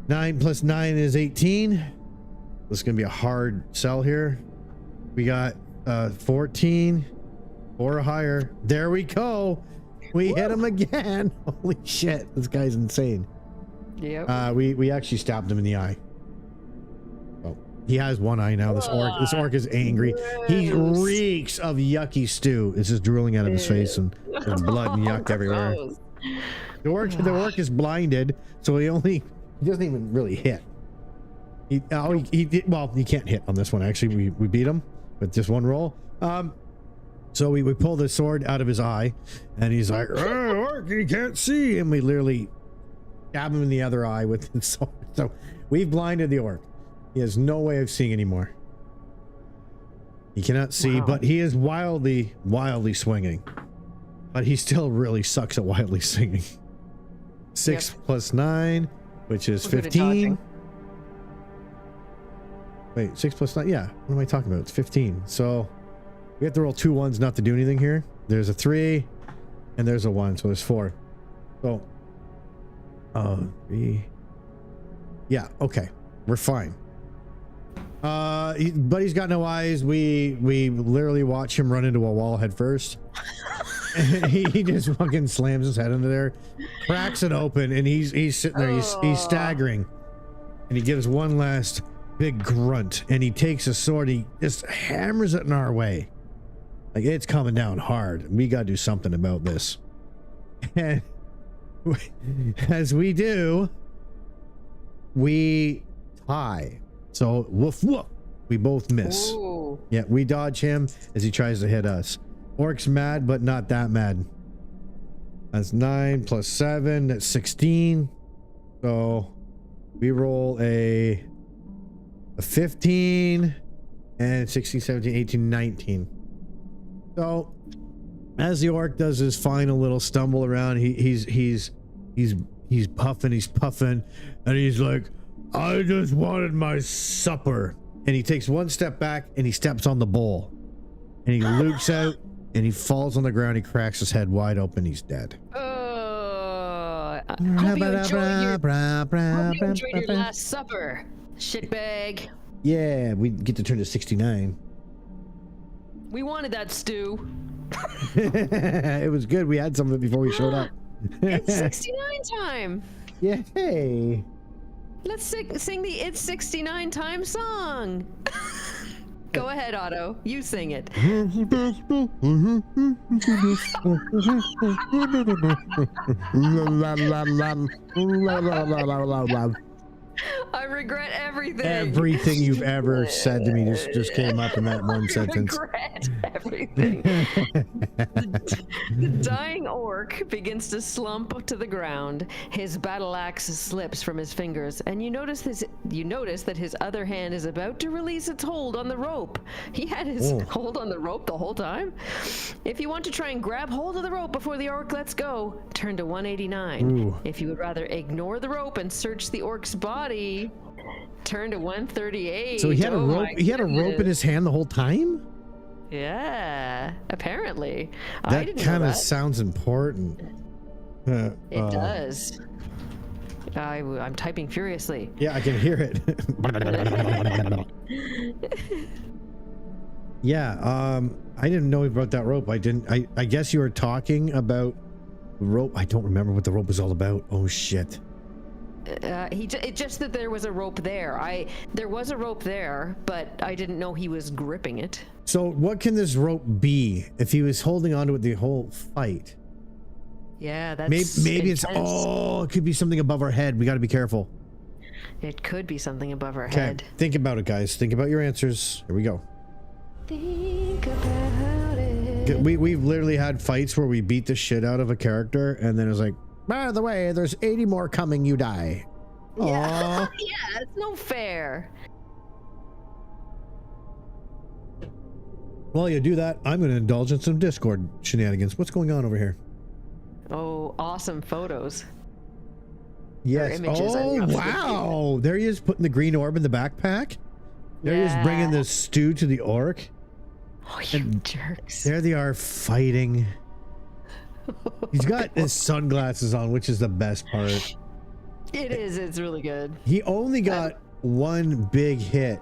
9 plus 9 is 18. This is gonna be a hard sell here. We got 14 or higher. There we go. We hit him again. Holy shit! This guy's insane. Yep. We actually stabbed him in the eye. Oh, he has one eye now. This orc is angry. He Gross. reeks of yucky stew. It's just drooling out of his face, and there's blood and yuck everywhere. Gross. The orc is blinded, so he doesn't even really hit. He can't hit on this one. Actually, we beat him with just one roll. So we pull the sword out of his eye, and he's like, "Oh, orc, he can't see," and we literally stab him in the other eye with the sword. So we've blinded the orc. He has no way of seeing anymore. He cannot see, but he is wildly swinging. But he still really sucks at wildly swinging. 6 plus 9, which is We're good at 15. dodging. Wait, 6 plus 9? Yeah, what am I talking about? It's 15. So we have to roll 2 ones not to do anything here. There's a 3, and there's a 1, so there's 4. So, 3. Yeah, okay, we're fine. But he's got no eyes. We literally watch him run into a wall head first. And he just fucking slams his head into there, cracks it open, and he's sitting there. He's staggering, and he gives one last big grunt, and he takes a sword. He just hammers it in our way, like it's coming down hard. We got to do something about this. And as we do, we tie. So woof woof, we both miss. Ooh. Yeah, we dodge him as he tries to hit us. Orc's mad, but not that mad. That's 9 plus 7, that's 16. So we roll a 15 and 16, 17, 18, 19. So as the orc does his final little stumble around, he's puffing, and he's like, "I just wanted my supper." And he takes one step back and he steps on the bowl. And he loops out and he falls on the ground. He cracks his head wide open. He's dead. Hope you enjoyed your last supper, shitbag. Yeah, we get to turn to 69. We wanted that stew. It was good. We had some of it before we showed up. It's 69 time. Yeah, hey. Let's sing the It's 69 time song. Go ahead, Otto. You sing it. I regret everything. Everything you've ever said to me just came up in that one sentence. Regret everything. The dying orc begins to slump to the ground. His battle axe slips from his fingers, and you notice that his other hand is about to release its hold on the rope. He had his hold on the rope the whole time. If you want to try and grab hold of the rope before the orc lets go, turn to 189. Ooh. If you would rather ignore the rope and search the orc's body, turn to 138. So he had a Oh rope. my He had a rope in goodness. his hand the whole time. Yeah, apparently. I That didn't know kind of that. sounds important. It does. I'm typing furiously. Yeah, I can hear it. Yeah, I didn't know he brought that rope. I guess you were talking about the rope. I don't remember what the rope was all about. Oh shit. It's just that there was a rope there. There was a rope there, but I didn't know he was gripping it. So what can this rope be if he was holding onto it the whole fight? Yeah, that's Maybe it's intense. it could be something above our head. We got to be careful. It could be something above our Okay, head. think about it, guys. Think about your answers. Here we go. Think about it. We've literally had fights where we beat the shit out of a character, and then it's like, by the way, there's 80 more coming. You die. Yeah, yeah, it's no fair. While you do that, I'm going to indulge in some Discord shenanigans. What's going on over here? Oh, awesome photos. Yes. Images, I Oh, love. wow. There he is putting the green orb in the backpack. There he is bringing the stew to the orc. Oh, you jerks. There they are fighting. He's got his sunglasses on, which is the best part. It is. It's really good. He only got one big hit.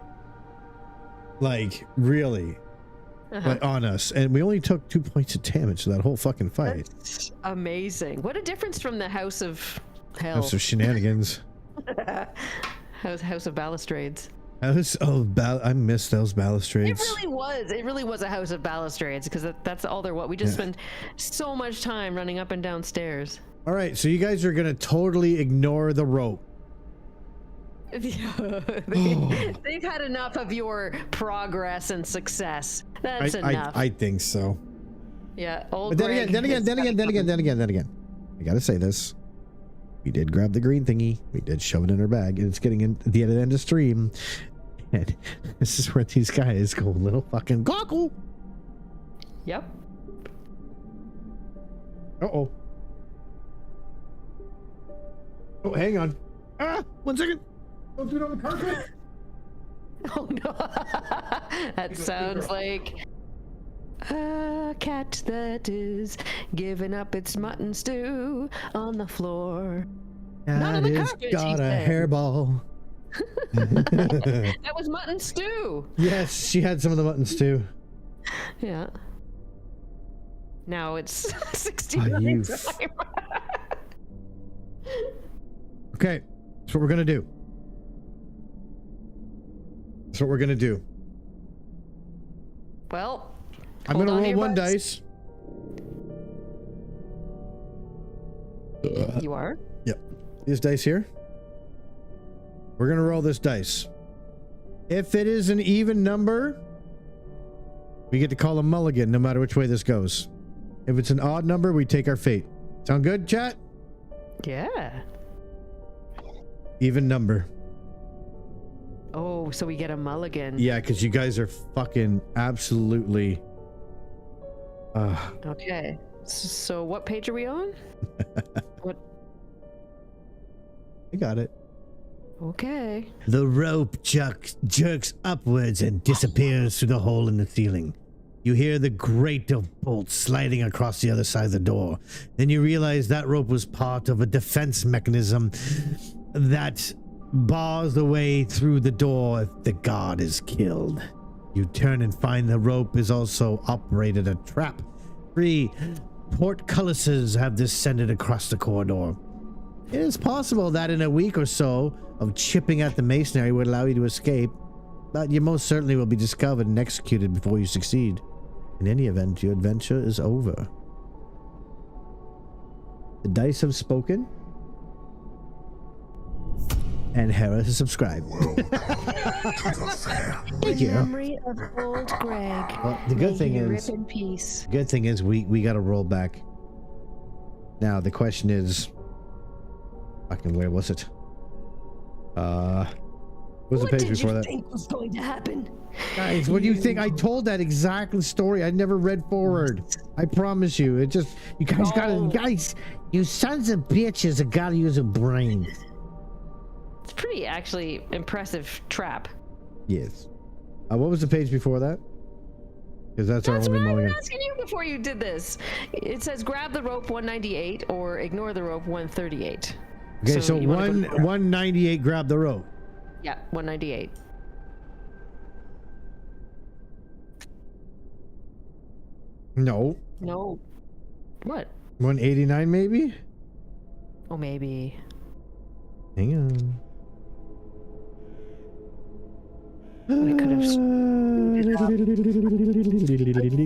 Like, really. Like, on us. And we only took 2 points of damage to that whole fucking fight. That's amazing. What a difference from the House of Hell. House of shenanigans. House of Balustrades. I miss those balustrades. It really was a House of Balustrades, because that's all there was. We just spent so much time running up and down stairs. All right, so you guys are going to totally ignore the rope. They've had enough of your progress and success. That's enough. I think so. Yeah, old But then Greg again. I gotta say this. We did grab the green thingy. We did shove it in our bag, and it's getting in at the end of stream. And this is where these guys go a little fucking goggle. Yep. Uh-oh. Oh, hang on. 1 second. Don't do it on the carpet. Oh no. That sounds like a cat that is giving up its mutton stew on the floor. Not on the That carpet, got he a said. hairball. That was mutton stew. Yes, she had some of the buttons too. Yeah. Now it's Ah, 69 you time. Okay, that's what we're gonna do. That's what we're gonna do. Well, I'm hold gonna on to roll your one butts. dice. You are? Yep. These dice here. We're gonna roll this dice. If it is an even number, we get to call a mulligan no matter which way this goes. If it's an odd number, we take our fate. Sound good, chat? Yeah. Even number. Oh, so we get a mulligan. Yeah, because you guys are fucking absolutely... Okay. So what page are we on? What? I got it. Okay. The rope jerks upwards and disappears through the hole in the ceiling. You hear the grate of bolts sliding across the other side of the door. Then you realize that rope was part of a defense mechanism that bars the way through the door if the guard is killed. You turn and find the rope is also operated a trap. 3 portcullises have descended across the corridor. It is possible that in a week or so of chipping at the masonry would allow you to escape, but you most certainly will be discovered and executed before you succeed. In any event, your adventure is over. The dice have spoken, and Hera has subscribed. Thank you. Memory of old Greg. Well, the good thing May he is, rip in peace. good thing is we got to roll back. Now the question is, fucking where was it? What's the What page did before you that? think was going to happen? Guys, what do you think? I told that exact story. I never read forward. I promise you. It just, you guys Guys, you sons of bitches have got to use a brain. It's pretty actually impressive trap. yes. What was the page before that? Because that's our That's only what I was mulligan. asking you before you did this. It says grab the rope 198 or ignore the rope 138. Okay, so you wanna go to- 198 grab the rope. Yeah, 198. No. No. What? 189 maybe? Oh, maybe. Hang on. I could have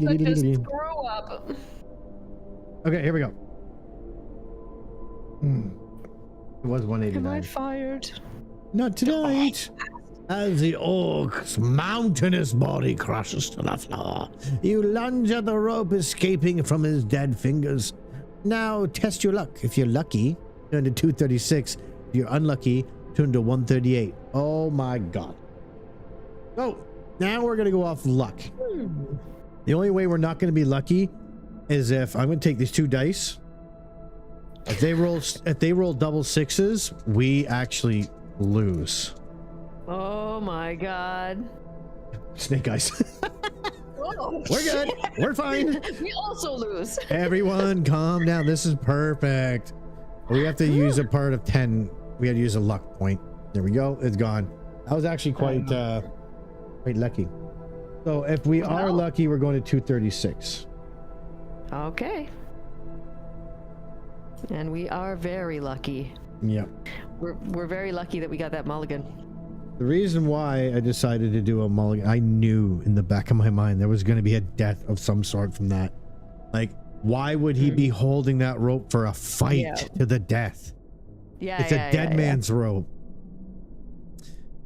I just screw up. Okay, here we go. It was 189. Am I fired? Not tonight. As the orc's mountainous body crashes to the floor, you lunge at the rope escaping from his dead fingers. Now test your luck. If you're lucky, turn to 236. If you're unlucky, turn to 138. Oh my god. So now we're gonna go off luck. The only way we're not gonna be lucky is if I'm gonna take these 2 dice. If they roll double sixes, we actually lose. Oh my god. Snake eyes. Oh, We're good. We're fine. We also lose. Everyone calm down. This is perfect. We have to use a part of 10. We had to use a luck point. There we go. It's gone. That was actually quite lucky. So if we are lucky, we're going to 236. Okay. And we are very lucky. Yep. We're very lucky that we got that mulligan. The reason why I decided to do a mulligan, I knew in the back of my mind there was going to be a death of some sort from that. Like, why would he be holding that rope for a fight to the death? Yeah, It's a dead man's rope.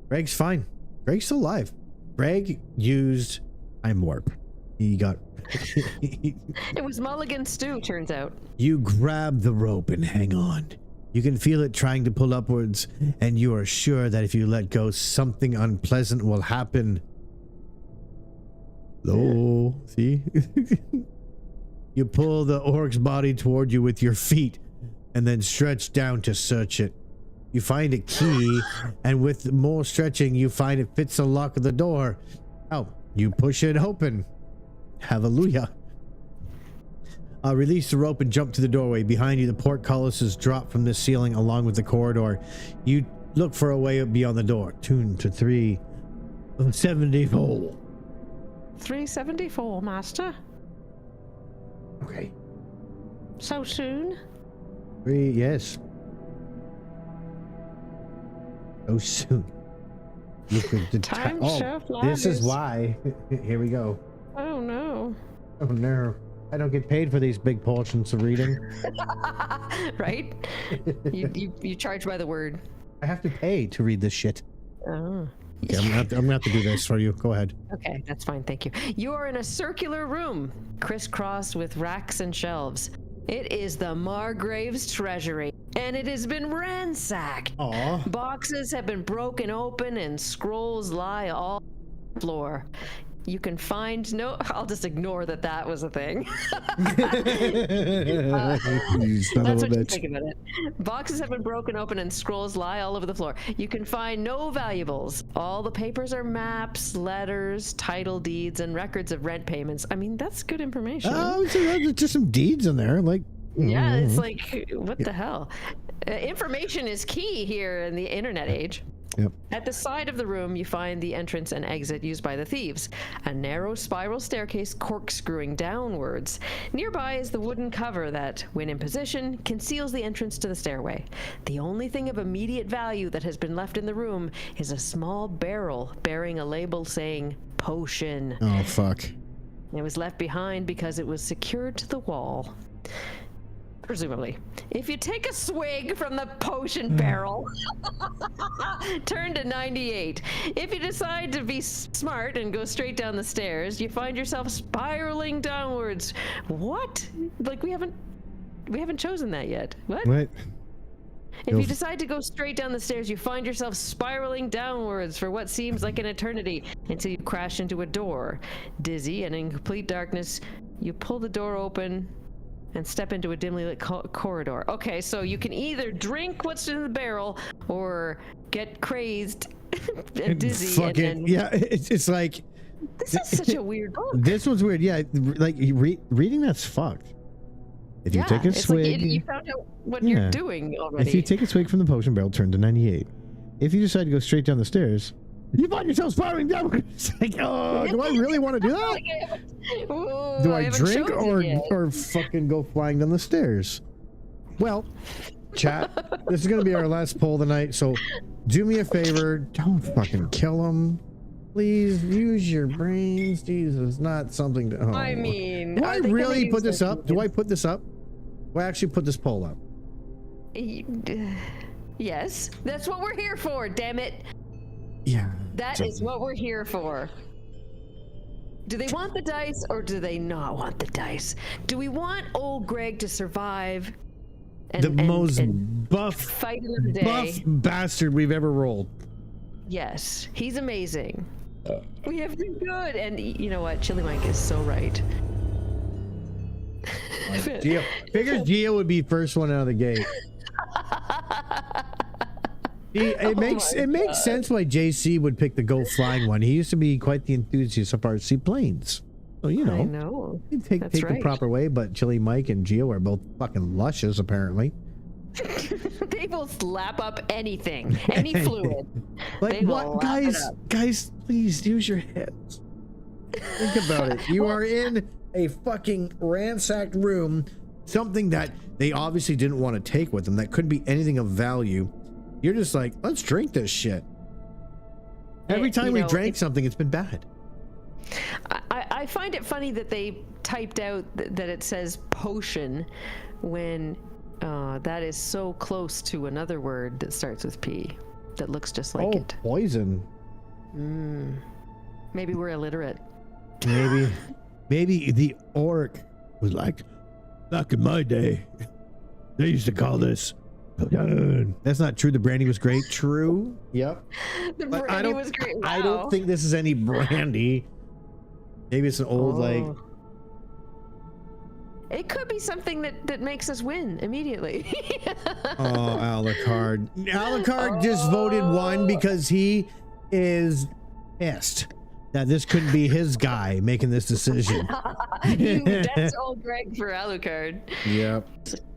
Greg's fine. Greg's still alive. Greg used time warp. He got... It was mulligan stew, turns out. You grab the rope and hang on. You can feel it trying to pull upwards, and you are sure that if you let go, something unpleasant will happen. Oh, see? You pull the orc's body toward you with your feet, and then stretch down to search it. You find a key, and with more stretching, you find it fits the lock of the door. Oh, you push it open. Hallelujah. Release the rope and jump to the doorway. Behind you, the portcullises drop from the ceiling along with the corridor. You look for a way beyond the door. Tune to 374. 374, master. Okay. So soon? 3, yes. So soon. Look at the Time Oh, sure this is flies. why. Here we go. Oh no. Oh no. I don't get paid for these big portions of reading. Right? You charge by the word. I have to pay to read this shit. Oh. Okay, I'm gonna have to do this for you. Go ahead. Okay, that's fine, thank you. You are in a circular room, crisscrossed with racks and shelves. It is the Margrave's treasury, and it has been ransacked. Aw. Boxes have been broken open and scrolls lie all on the floor. You can find no... I'll just ignore that was a thing. You son That's of a what you bitch. think about it. Boxes have been broken open and scrolls lie all over the floor. You can find no valuables. All the papers are maps, letters, title deeds, and records of rent payments. I mean, that's good information. Oh, so there's just some deeds in there, like. Yeah, it's like, what the hell? Information is key here in the internet age. Yep. At the side of the room, you find the entrance and exit used by the thieves. A narrow spiral staircase corkscrewing downwards. Nearby is the wooden cover that, when in position, conceals the entrance to the stairway. The only thing of immediate value that has been left in the room is a small barrel bearing a label saying, "Potion." Oh, fuck. It was left behind because it was secured to the wall. Presumably. If you take a swig from the potion barrel, turn to 98. If you decide to be smart and go straight down the stairs, you find yourself spiraling downwards. What? Like, we haven't chosen that yet. What? What? If you decide to go straight down the stairs, you find yourself spiraling downwards for what seems like an eternity until you crash into a door. Dizzy and in complete darkness, you pull the door open and step into a dimly lit corridor. Okay, so you can either drink what's in the barrel or get crazed and dizzy. Yeah, it's like... This is such a weird book. This one's weird, yeah. Like, reading that's fucked. If you take a it's swig... like you found out what you're doing already. If you take a swig from the potion barrel, turn to 98. If you decide to go straight down the stairs, you find yourself spiraling down. It's like, oh, do I really want to do that? Ooh, Do I haven't drink chosen yet. or fucking go flying down the stairs? Well, Chat, this is gonna be our last poll tonight, so do me a favor, don't fucking kill him. Please use your brains. Jesus, not something to. Oh. I mean, do I are they gonna really use put this their up? Do I put this up? Do I actually put this poll up? Yes, that's what we're here for, damn it. Yeah. That is what we're here for. Do they want the dice or do they not want the dice? Do we want old Greg to survive the most buff, fight another day? buff bastard we've ever rolled. Yes, he's amazing. We have been good, and you know what? Chili Mike is so right. Gio. Figures Gio would be first one out of the gate. It makes sense why JC would pick the go flying one. He used to be quite the enthusiast of RC planes. So you know, I know. he'd take the proper way, but Chili Mike and Gio are both fucking lushes apparently. They will slap up anything, any fluid. Like what, guys, please use your heads. Think about it. You are in a fucking ransacked room, something that they obviously didn't want to take with them, that couldn't be anything of value. You're just like, let's drink this shit. Every time we drank something, it's been bad. I find it funny that they typed out that it says potion when that is so close to another word that starts with P that looks just like it. Poison. Maybe we're illiterate. Maybe the orc was like, back in my day, they used to call this. That's not true. The brandy was great. True. Yep. The brandy was great. Wow. I don't think this is any brandy. Maybe it's an old like. It could be something that makes us win immediately. Oh, Alucard. Alucard just voted one because he is pissed that this couldn't be his guy making this decision. That's old Greg for Alucard. Yep.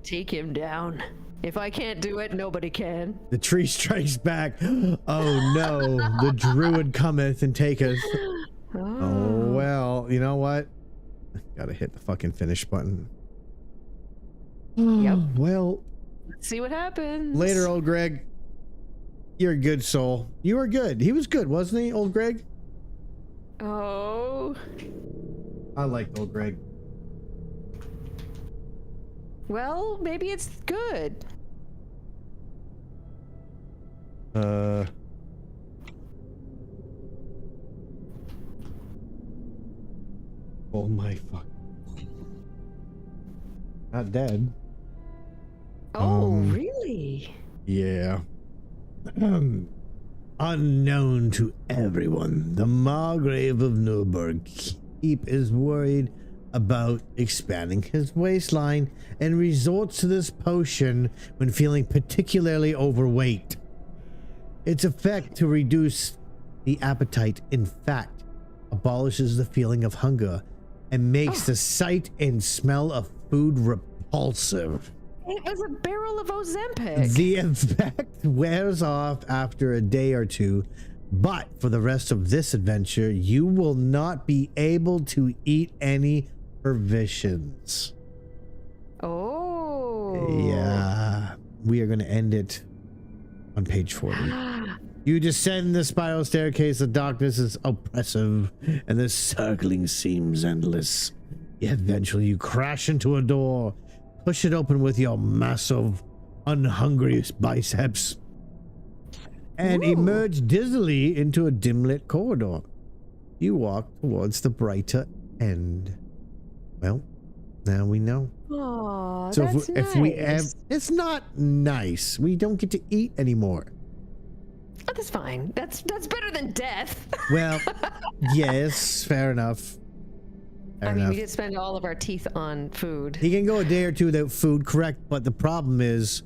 Take him down. If I can't do it, nobody can. The tree strikes back. Oh no, the druid cometh and taketh. Oh well, you know what? Gotta hit the fucking finish button. Yep. Well, let's see what happens. Later, old Greg. You're a good soul. You were good. He was good, wasn't he, old Greg? Oh. I liked old Greg. Well, maybe it's good. Oh my fuck. Not dead. Oh, really? Yeah. Unknown to everyone, the Margrave of Nuremberg Keep is worried about expanding his waistline and resorts to this potion when feeling particularly overweight. Its effect to reduce the appetite, in fact, abolishes the feeling of hunger and makes the sight and smell of food repulsive. It was a barrel of Ozempic. The effect wears off after a day or two, but for the rest of this adventure, you will not be able to eat any provisions. Oh. Yeah. We are going to end it on page 40. You descend the spiral staircase. The darkness is oppressive, and the circling seems endless. Eventually, you crash into a door, push it open with your massive, unhungry biceps, and emerge dizzily into a dim-lit corridor. You walk towards the brighter end. Well, now we know. Oh, So that's if we nice. it's not nice. We don't get to eat anymore. Oh, that's fine. That's better than death. Well, yes, fair enough. Fair I mean, enough. we did spend all of our teeth on food. He can go a day or two without food, correct? But the problem is,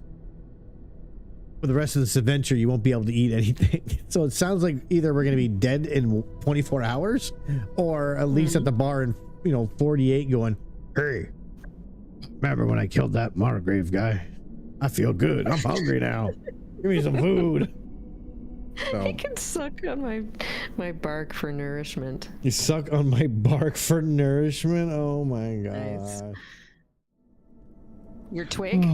for the rest of this adventure, you won't be able to eat anything. So it sounds like either we're going to be dead in 24 hours, or at least at the bar in 48, going, "Hey, remember when I killed that Margrave guy? I feel good. I'm hungry now. Give me some food." So, He can suck on my bark for nourishment. you suck on my bark for nourishment? Oh my god. Nice. Your twig?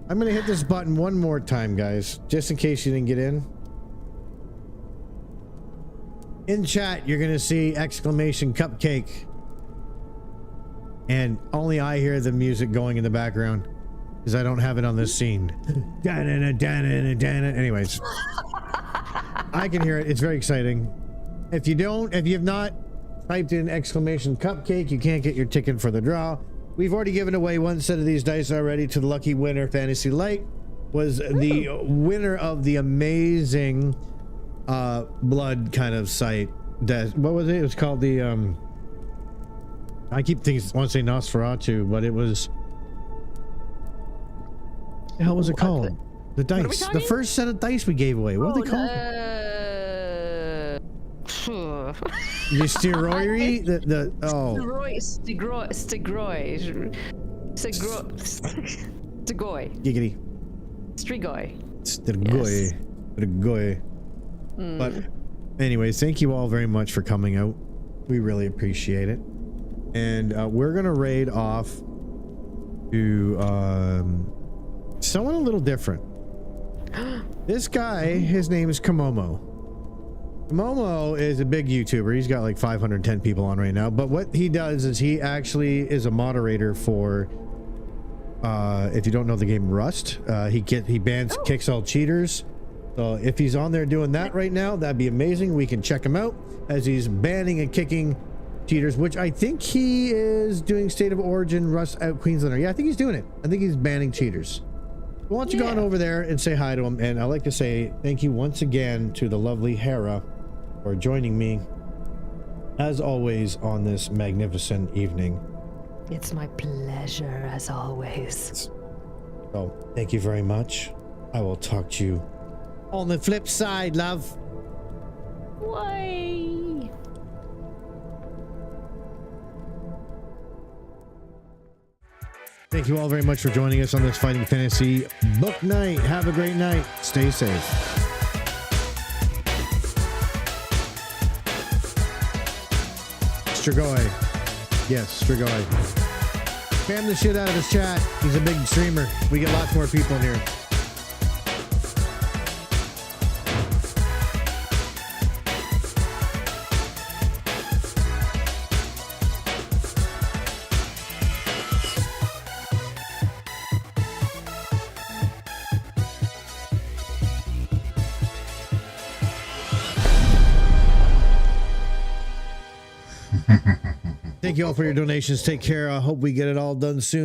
I'm gonna hit this button one more time, guys, just in case you didn't get in. In chat, you're gonna see exclamation cupcake. And only I hear the music going in the background because I don't have it on this scene. Anyways, I can hear it. It's very exciting. If you have not typed in exclamation cupcake, you can't get your ticket for the draw. We've already given away one set of these dice already to the lucky winner. Fantasy Light was the winner of the amazing blood kind of site. What was it? It was called the I keep thinking I want to say Nosferatu, but it was the hell was it called? The dice. The first set of dice we gave away. What are they called? The steroidery? Stegoi. Giggity. Strigoi. Strigoi. But anyways, thank you all very much for coming out. We really appreciate it. And we're gonna raid off to someone a little different. This guy, his name is Komomo. Momo is a big YouTuber. He's got like 510 people on right now. But what he does is he actually is a moderator for, if you don't know the game Rust, he bans, kicks all cheaters. So if he's on there doing that right now, that'd be amazing. We can check him out as he's banning and kicking cheaters, which I think he is doing State of Origin Rust out Queenslander. Yeah, I think he's doing it. I think he's banning cheaters. Why don't you go on over there and say hi to him? And I'd like to say thank you once again to the lovely Hera for joining me, as always, on this magnificent evening. It's my pleasure, as always. So, thank you very much. I will talk to you on the flip side, love. Why? Thank you all very much for joining us on this Fighting Fantasy book night. Have a great night. Stay safe. Strigoi. Yes, Strigoi. Spam the shit out of his chat. He's a big streamer. We get lots more people in here. Thank you all for your donations. Take care. I hope we get it all done soon.